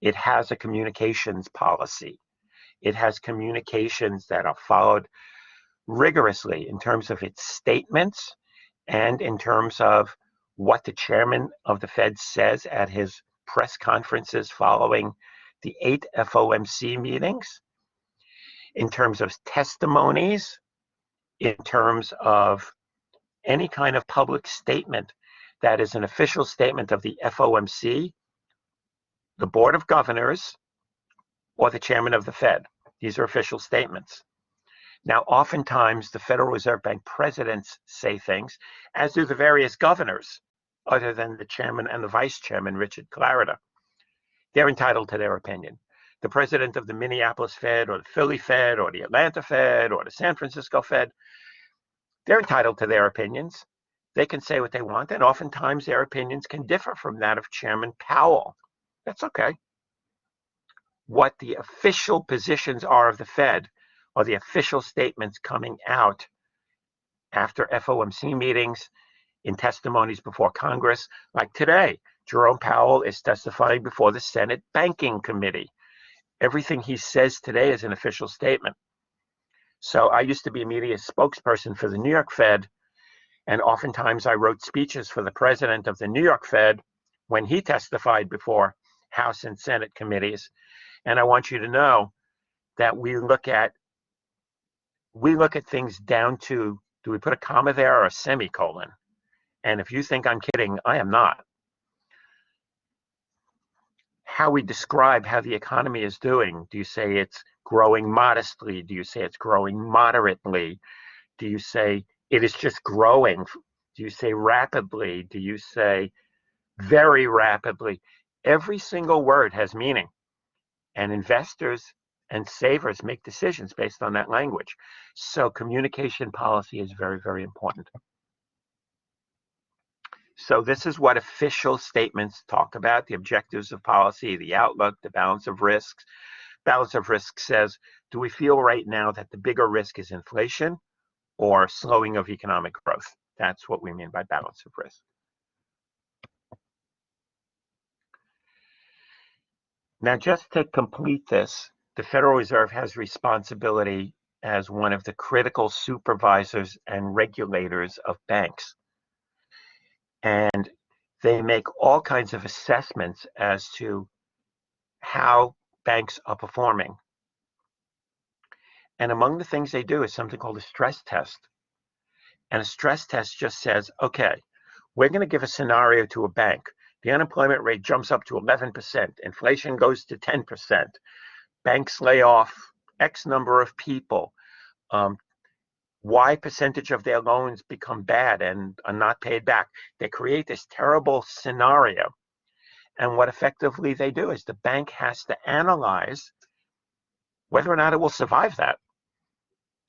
It has a communications policy. It has communications that are followed rigorously in terms of its statements and in terms of what the chairman of the Fed says at his press conferences following the 8 FOMC meetings, in terms of testimonies, in terms of any kind of public statement that is an official statement of the FOMC, the Board of Governors, or the chairman of the Fed. These are official statements. Now, oftentimes, the Federal Reserve Bank presidents say things, as do the various governors, other than the chairman and the vice chairman, Richard Clarida. They're entitled to their opinion. The president of the Minneapolis Fed, or the Philly Fed, or the Atlanta Fed, or the San Francisco Fed, they're entitled to their opinions. They can say what they want, and oftentimes their opinions can differ from that of Chairman Powell. That's okay. What the official positions are of the Fed are the official statements coming out after FOMC meetings, in testimonies before Congress. Like today, Jerome Powell is testifying before the Senate Banking Committee. Everything he says today is an official statement. So I used to be a media spokesperson for the New York Fed, and oftentimes I wrote speeches for the president of the New York Fed when he testified before House and Senate committees. And I want you to know that we look at things down to, do we put a comma there or a semicolon? And if you think I'm kidding, I am not. how we describe how the economy is doing. Do you say it's growing modestly? Do you say it's growing moderately? Do you say it is just growing? Do you say rapidly? Do you say very rapidly? Every single word has meaning, and investors and savers make decisions based on that language. So communication policy is very, very important. So this is what official statements talk about: the objectives of policy, the outlook, the balance of risks. Balance of risk says, do we feel right now that the bigger risk is inflation or slowing of economic growth? That's what we mean by balance of risk. Now, just to complete this, the Federal Reserve has responsibility as one of the critical supervisors and regulators of banks. And they make all kinds of assessments as to how banks are performing. And among the things they do is something called a stress test. And a stress test just says, okay, we're going to give a scenario to a bank. The unemployment rate jumps up to 11%. Inflation goes to 10%. Banks lay off X number of people. Y percentage of their loans become bad and are not paid back. They create this terrible scenario. And what effectively they do is the bank has to analyze whether or not it will survive that.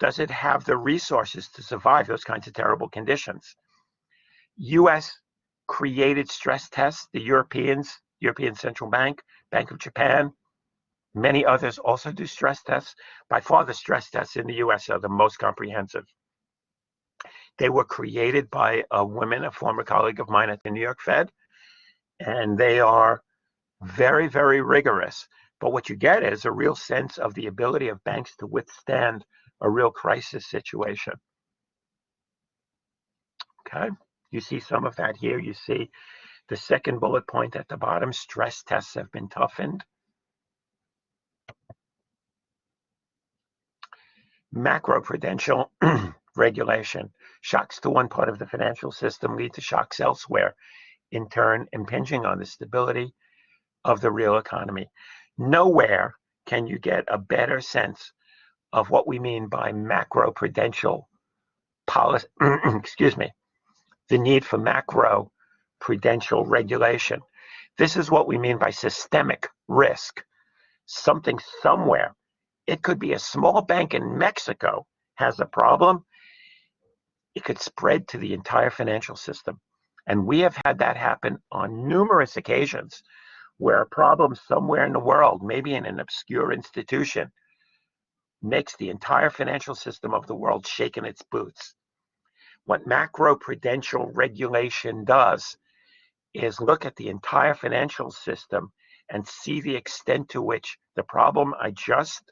Does it have the resources to survive those kinds of terrible conditions? US created stress tests. The European Central Bank, Bank of Japan, many others also do stress tests. By far, the stress tests in the US are the most comprehensive. They were created by a woman, a former colleague of mine at the New York Fed, and they are very, very rigorous. But what you get is a real sense of the ability of banks to withstand a real crisis situation. Okay, you see some of that here. You see the second bullet point at the bottom: stress tests have been toughened. Macroprudential regulation. Shocks to one part of the financial system lead to shocks elsewhere, in turn impinging on the stability of the real economy. Nowhere can you get a better sense of what we mean by macroprudential policy, excuse me, the need for macroprudential regulation. This is what we mean by systemic risk. Something somewhere. It could be a small bank in Mexico has a problem. It could spread to the entire financial system. And we have had that happen on numerous occasions, where a problem somewhere in the world, maybe in an obscure institution, makes the entire financial system of the world shake in its boots. What macroprudential regulation does is look at the entire financial system and see the extent to which the problem I just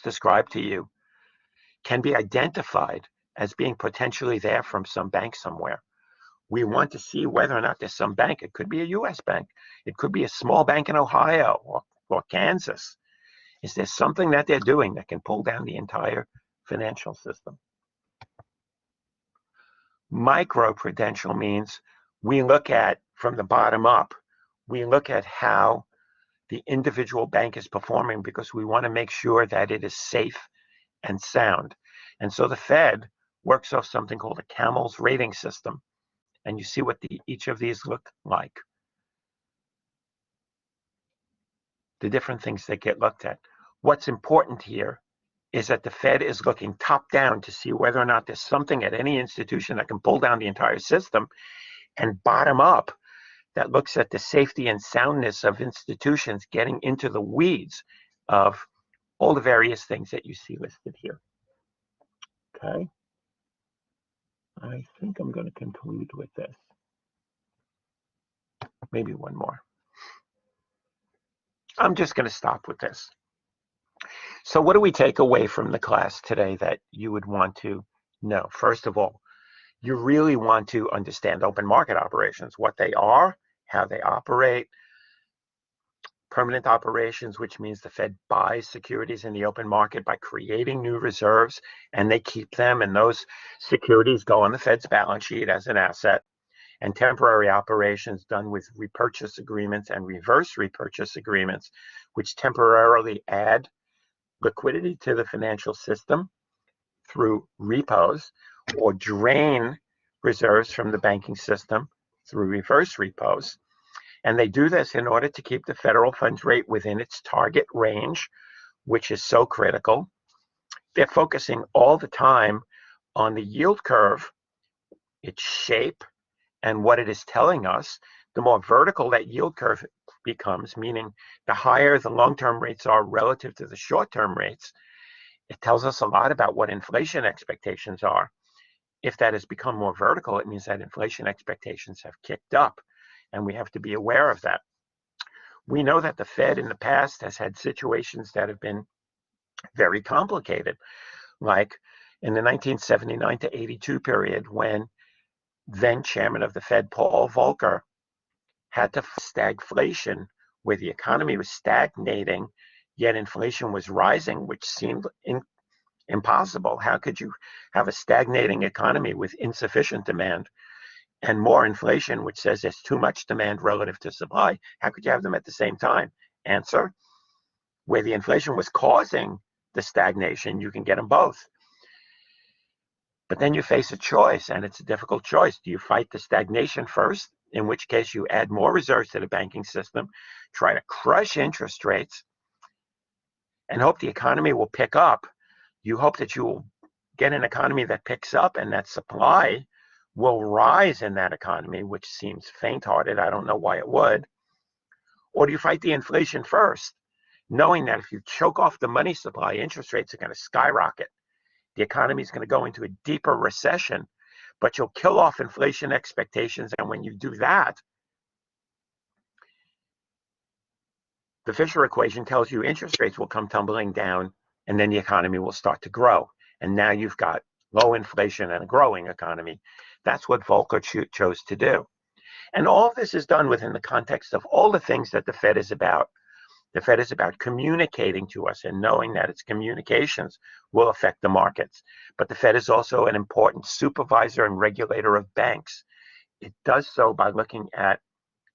described to you can be identified as being potentially there from some bank somewhere. We want to see whether or not there's some bank. It could be a US bank. It could be a small bank in Ohio or Kansas. Is there something that they're doing that can pull down the entire financial system? Microprudential means we look at, from the bottom up, we look at how the individual bank is performing because we want to make sure that it is safe and sound. And so the Fed works off something called a Camel's rating system. And you see what each of these look like. The different things that get looked at. What's important here is that the Fed is looking top down to see whether or not there's something at any institution that can pull down the entire system, and bottom up that looks at the safety and soundness of institutions, getting into the weeds of all the various things that you see listed here. Okay. I think I'm going to conclude with this. Maybe one more. I'm just going to stop with this. So what do we take away from the class today that you would want to know? First of all, you really want to understand open market operations, what they are, how they operate. Permanent operations, which means the Fed buys securities in the open market by creating new reserves, and they keep them, and those securities go on the Fed's balance sheet as an asset. and temporary operations done with repurchase agreements and reverse repurchase agreements, which temporarily add liquidity to the financial system through repos or drain reserves from the banking system through reverse repos. And they do this in order to keep the federal funds rate within its target range, which is so critical. They're focusing all the time on the yield curve, its shape, and what it is telling us. The more vertical that yield curve becomes, meaning the higher the long-term rates are relative to the short-term rates, it tells us a lot about what inflation expectations are. If that has become more vertical, it means that inflation expectations have kicked up, and we have to be aware of that. We know that the Fed in the past has had situations that have been very complicated, like in the 1979 to 82 period, when then chairman of the Fed, Paul Volcker, had to stagflation, where the economy was stagnating, yet inflation was rising, which seemed impossible. How could you have a stagnating economy with insufficient demand and more inflation, which says there's too much demand relative to supply? How could you have them at the same time? Answer: where the inflation was causing the stagnation, you can get them both. But then you face a choice, and it's a difficult choice. Do you fight the stagnation first, in which case you add more reserves to the banking system, try to crush interest rates, and hope the economy will pick up? You hope that you will get an economy that picks up and that supply will rise in that economy, which seems faint-hearted. I don't know why it would. Or do you fight the inflation first, knowing that if you choke off the money supply, interest rates are going to skyrocket? The economy is going to go into a deeper recession, but you'll kill off inflation expectations. And when you do that, the Fisher equation tells you interest rates will come tumbling down, and then the economy will start to grow. And now you've got low inflation and a growing economy. That's what Volcker chose to do. And all of this is done within the context of all the things that the Fed is about. The Fed is about communicating to us and knowing that its communications will affect the markets. But the Fed is also an important supervisor and regulator of banks. It does so by looking at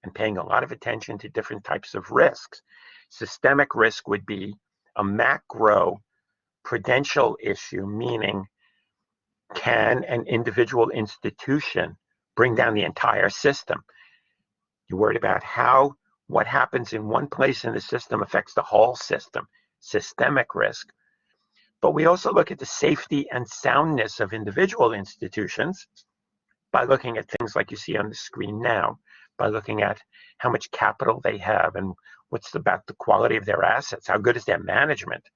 and paying a lot of attention to different types of risks. Systemic risk would be a macro prudential issue, meaning can an individual institution bring down the entire system? You're worried about how what happens in one place in the system affects the whole system, systemic risk. But we also look at the safety and soundness of individual institutions by looking at things like you see on the screen now, by looking at how much capital they have and what's about the quality of their assets, how good is their management,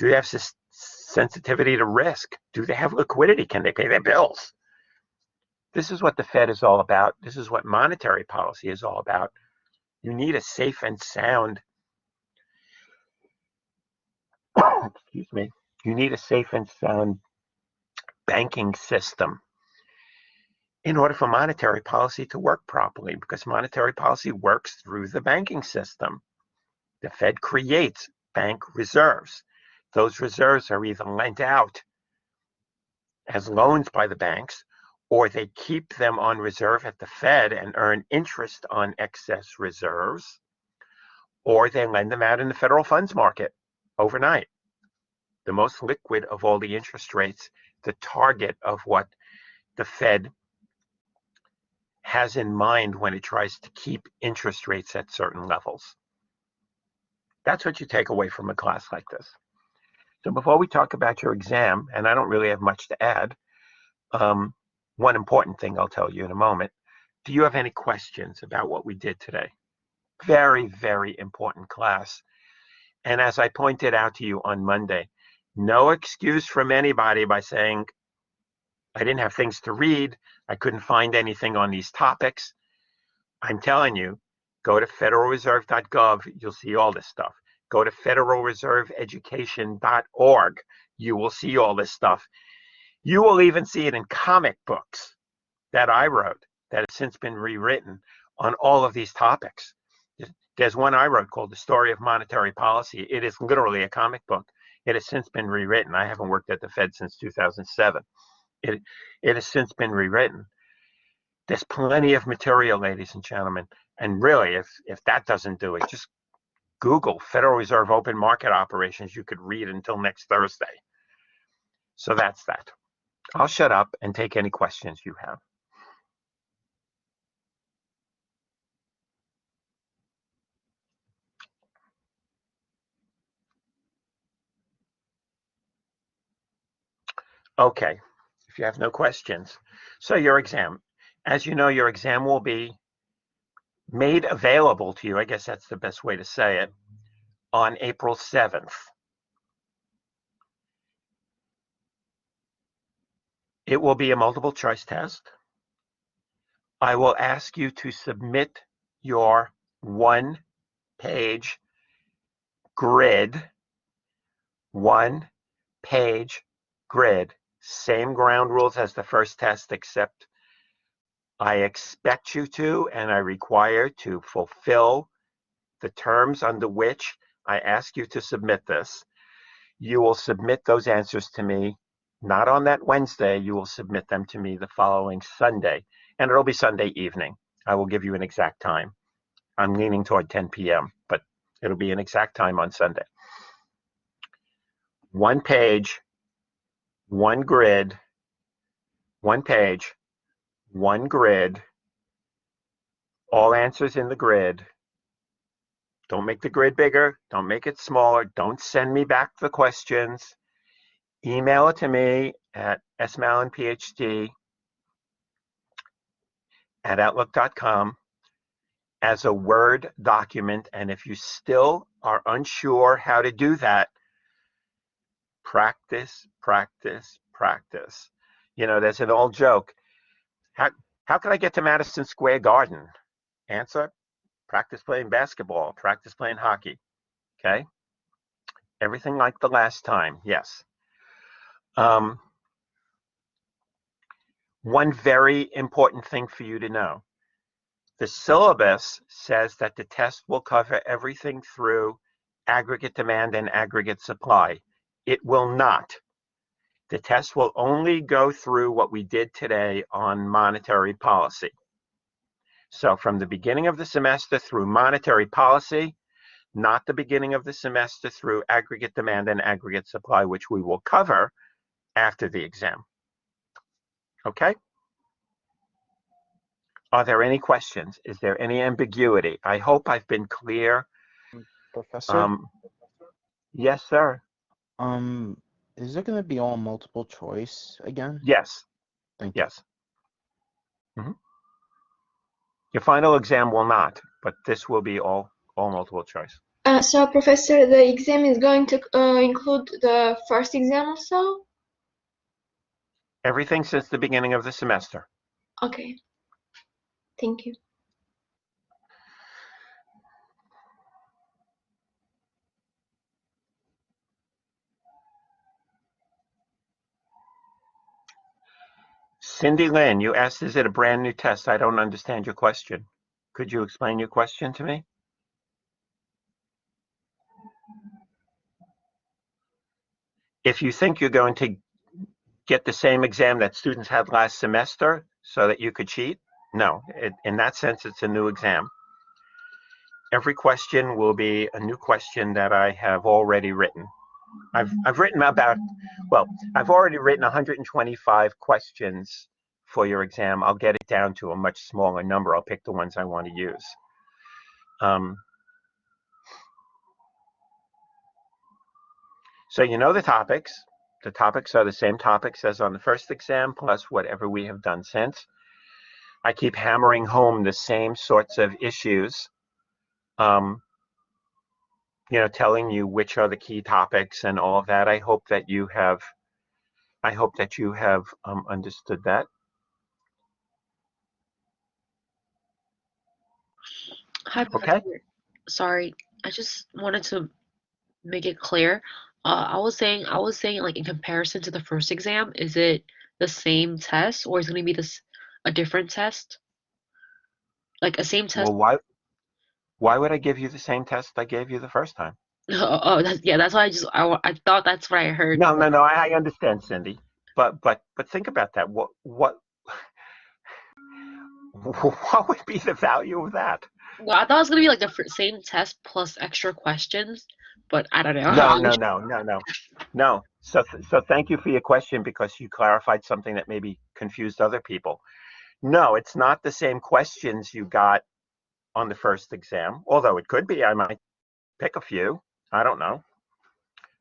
do they have sensitivity to risk, do they have liquidity, can they pay their bills? This is what the Fed is all about. This is what monetary policy is all about. You need a safe and sound, excuse me, you need a safe and sound banking system in order for monetary policy to work properly, because monetary policy works through the banking system. The Fed creates bank reserves. Those reserves are either lent out as loans by the banks, or they keep them on reserve at the Fed and earn interest on excess reserves, or they lend them out in the federal funds market overnight. The most liquid of all the interest rates, the target of what the Fed has in mind when it tries to keep interest rates at certain levels. That's what you take away from a class like this. So before we talk about your exam, and I don't really have much to add, one important thing I'll tell you in a moment. Do you have any questions about what we did today? Very, very important class. And as I pointed out to you on Monday, no excuse from anybody by saying, I didn't have things to read, I couldn't find anything on these topics. I'm telling you, go to federalreserve.gov, you'll see all this stuff. Go to federalreserveeducation.org, you will see all this stuff. You will even see it in comic books that I wrote that have since been rewritten on all of these topics. There's one I wrote called The Story of Monetary Policy. It is literally a comic book. It has since been rewritten. I haven't worked at the Fed since 2007. It has since been rewritten. There's plenty of material, ladies and gentlemen. And really, if that doesn't do it, just Google Federal Reserve open market operations. You could read until next Thursday. So that's that. I'll shut up and take any questions you have. Okay, if you have no questions. So your exam, as you know, your exam will be made available to you, I guess that's the best way to say it, on April 7th. It will be a multiple choice test. I will ask you to submit your one-page grid, one-page grid, same ground rules as the first test, except I expect you to and I require to fulfill the terms under which I ask you to submit this. You will submit those answers to me, not on that Wednesday. You will submit them to me the following Sunday, and it'll be Sunday evening. I will give you an exact time. I'm leaning toward 10 p.m., but it'll be an exact time on Sunday. One page, one grid, one page, one grid, all answers in the grid. Don't make the grid bigger. Don't make it smaller. Don't send me back the questions. Email it to me at smallenphd@outlook.com as a Word document. And if you still are unsure how to do that, practice, practice, practice. You know, there's an old joke. How can I get to Madison Square Garden? Answer, practice playing basketball, practice playing hockey. Okay? Everything like the last time, yes. One very important thing for you to know. The syllabus says that the test will cover everything through aggregate demand and aggregate supply. It will not. The test will only go through what we did today on monetary policy. So from the beginning of the semester through monetary policy, not the beginning of the semester through aggregate demand and aggregate supply, which we will cover after the exam. Okay? Are there any questions? Is there any ambiguity? I hope I've been clear. Professor? Yes, sir. Is it going to be all multiple choice again? Yes. Thank Yes. Your final exam will not, but this will be all multiple choice. So, Professor, the exam is going to include the first exam also? Everything since the beginning of the semester. Okay. Thank you. Cindy Lynn, you asked, is it a brand new test? I don't understand your question. Could you explain your question to me? If you think you're going to get the same exam that students had last semester so that you could cheat, no. In that sense, it's a new exam. Every question will be a new question that I have already written. I've written about, well, I've already written 125 questions for your exam. I'll get it down to a much smaller number. I'll pick the ones I want to use. So you know the topics. The topics are the same topics as on the first exam, plus whatever we have done since. I keep hammering home the same sorts of issues, you know, telling you which are the key topics and all of that. I hope that you have understood that. Hi, Okay. Professor. Sorry, I just wanted to make it clear. I was saying, like in comparison to the first exam, is it the same test or is it going to be a different test? Like a same test? Well, why would I give you the same test I gave you the first time? Oh, that's why I thought that's what I heard. No, I understand, Cindy. But think about that. What What would be the value of that? Well, I thought it was gonna be like the same test plus extra questions, but I don't know. No, no, no, no, no, no. So thank you for your question because you clarified something that maybe confused other people. No, it's not the same questions you got on the first exam, although it could be. I might pick a few. I don't know.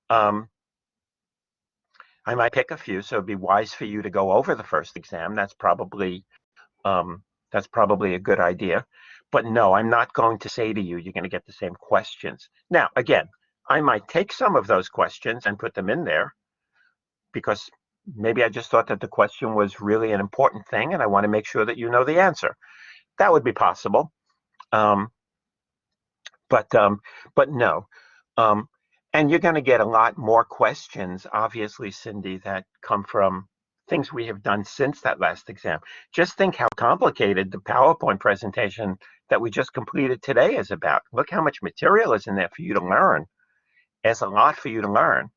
Um, I might pick a few, so it'd be wise for you to go over the first exam. That's probably a good idea. But no, I'm not going to say to you, you're going to get the same questions. Now, again, I might take some of those questions and put them in there because maybe I just thought that the question was really an important thing and I want to make sure that you know the answer. That would be possible. Um, but no. And you're going to get a lot more questions, obviously, Cindy, that come from things we have done since that last exam. Just think how complicated the PowerPoint presentation that we just completed today is about. Look how much material is in there for you to learn. There's a lot for you to learn.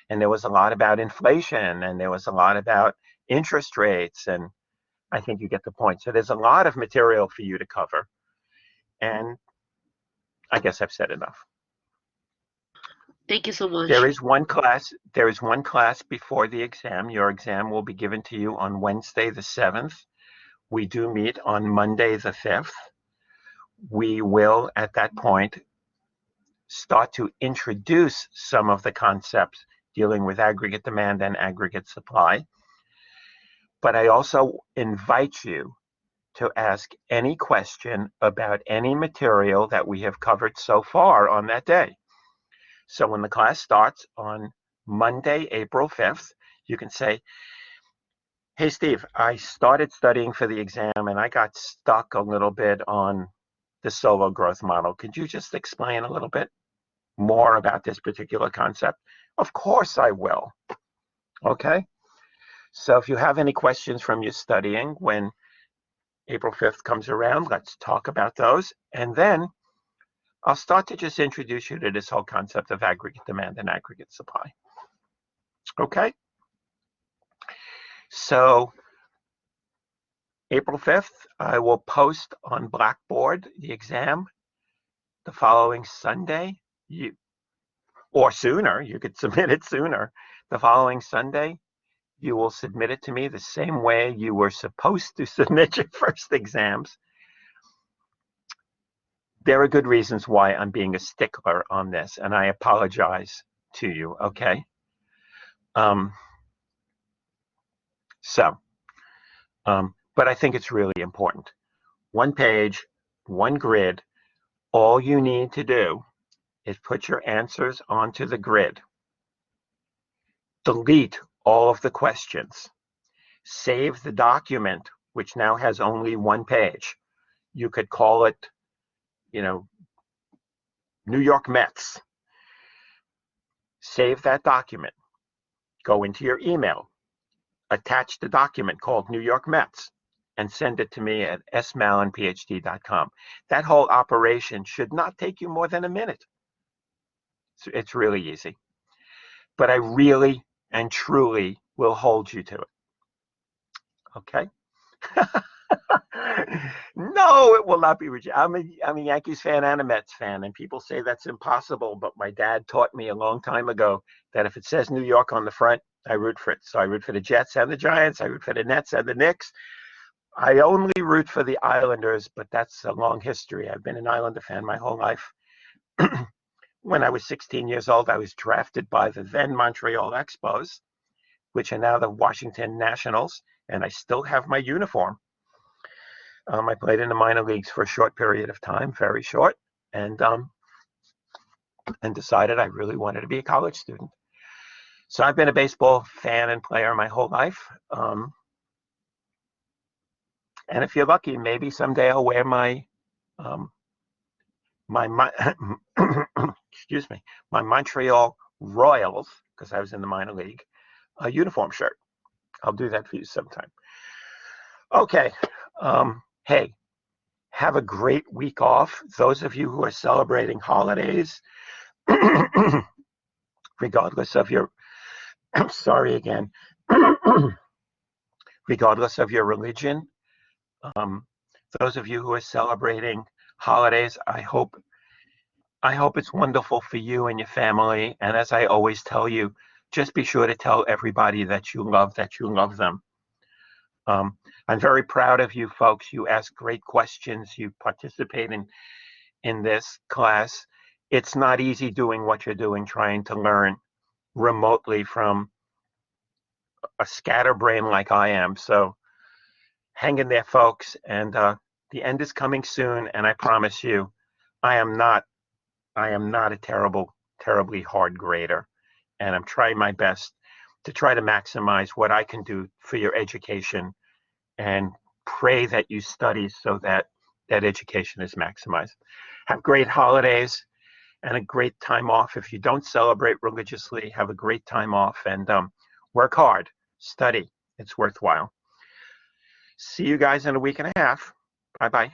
And there was a lot about inflation, and there was a lot about interest rates, and I think you get the point. So there's a lot of material for you to cover. And I guess I've said enough. Thank you so much. There is one class before the exam. Your exam will be given to you on Wednesday the 7th. We do meet on Monday the 5th. We will, at that point, start to introduce some of the concepts dealing with aggregate demand and aggregate supply. But I also invite you to ask any question about any material that we have covered so far on that day. So when the class starts on Monday, April 5th, you can say, hey, Steve, I started studying for the exam and I got stuck a little bit on the solo growth model. Could you just explain a little bit more about this particular concept? Of course I will. Okay. So if you have any questions from your studying when April 5th comes around, let's talk about those. And then I'll start to just introduce you to this whole concept of aggregate demand and aggregate supply. Okay? So April 5th, I will post on Blackboard the exam the following Sunday, or sooner, you could submit it sooner. The following Sunday, you will submit it to me the same way you were supposed to submit your first exams. There are good reasons why I'm being a stickler on this, and I apologize to you, okay? But I think it's really important. One page, one grid, all you need to do is put your answers onto the grid. Delete all of the questions. Save the document, which now has only one page. You could call it, New York Mets. Save that document. Go into your email. Attach the document called New York Mets and send it to me at smallonphd.com. That whole operation should not take you more than a minute. It's really easy. But I really and truly will hold you to it. Okay? No, it will not be rejected. I'm a Yankees fan and a Mets fan, and people say that's impossible, but my dad taught me a long time ago that if it says New York on the front, I root for it. So I root for the Jets and the Giants. I root for the Nets and the Knicks. I only root for the Islanders, but that's a long history. I've been an Islander fan my whole life. When I was 16 years old, I was drafted by the then Montreal Expos, which are now the Washington Nationals, and I still have my uniform. I played in the minor leagues for a short period of time, very short, and decided I really wanted to be a college student. So I've been a baseball fan and player my whole life. And if you're lucky, maybe someday I'll wear my excuse me, my Montreal Royals, because I was in the minor league, uniform shirt. I'll do that for you sometime. Okay. Hey, have a great week off. Those of you who are celebrating holidays, regardless of your, sorry again, regardless of your religion, those of you who are celebrating holidays, I hope it's wonderful for you and your family. And as I always tell you, just be sure to tell everybody that you love them. I'm very proud of you folks. You ask great questions. You participate in this class. It's not easy doing what you're doing, trying to learn remotely from a scatterbrain like I am. So hang in there, folks. And the end is coming soon. And I promise you, I am not a terribly hard grader. And I'm trying my best to try to maximize what I can do for your education, and pray that you study so that that education is maximized. Have great holidays and a great time off. If you don't celebrate religiously, have a great time off, and work hard, study. It's worthwhile. See you guys in a week and a half. Bye-bye.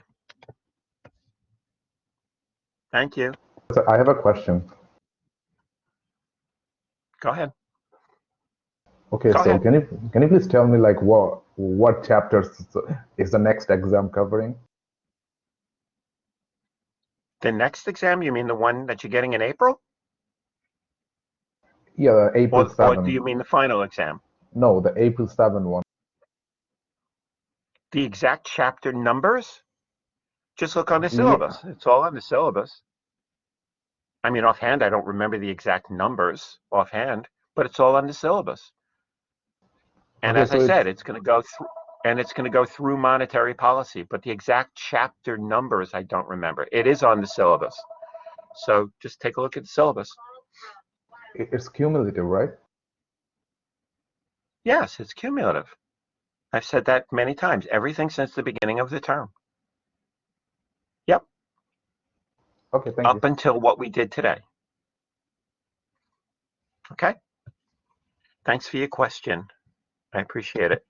Thank you. So I have a question. Go ahead. Okay, Go so ahead. can you please tell me like what chapters is the next exam covering? The next exam, you mean the one that you're getting in April? Yeah, the April Or 7. do you mean the final exam? No, the April 7 one. The exact chapter numbers? Just look on the Yeah. syllabus. It's all on the syllabus. I mean, offhand, I don't remember the exact numbers offhand, but it's all on the syllabus. And Okay, as so I said, it's going to go through monetary policy, but the exact chapter numbers I don't remember. It is on the syllabus. So just take a look at the syllabus. it's cumulative, right? Yes, it's cumulative. I've said that many times, everything since the beginning of the term. Yep. Okay, thank you. Up until what we did today. Okay. Thanks for your question. I appreciate it.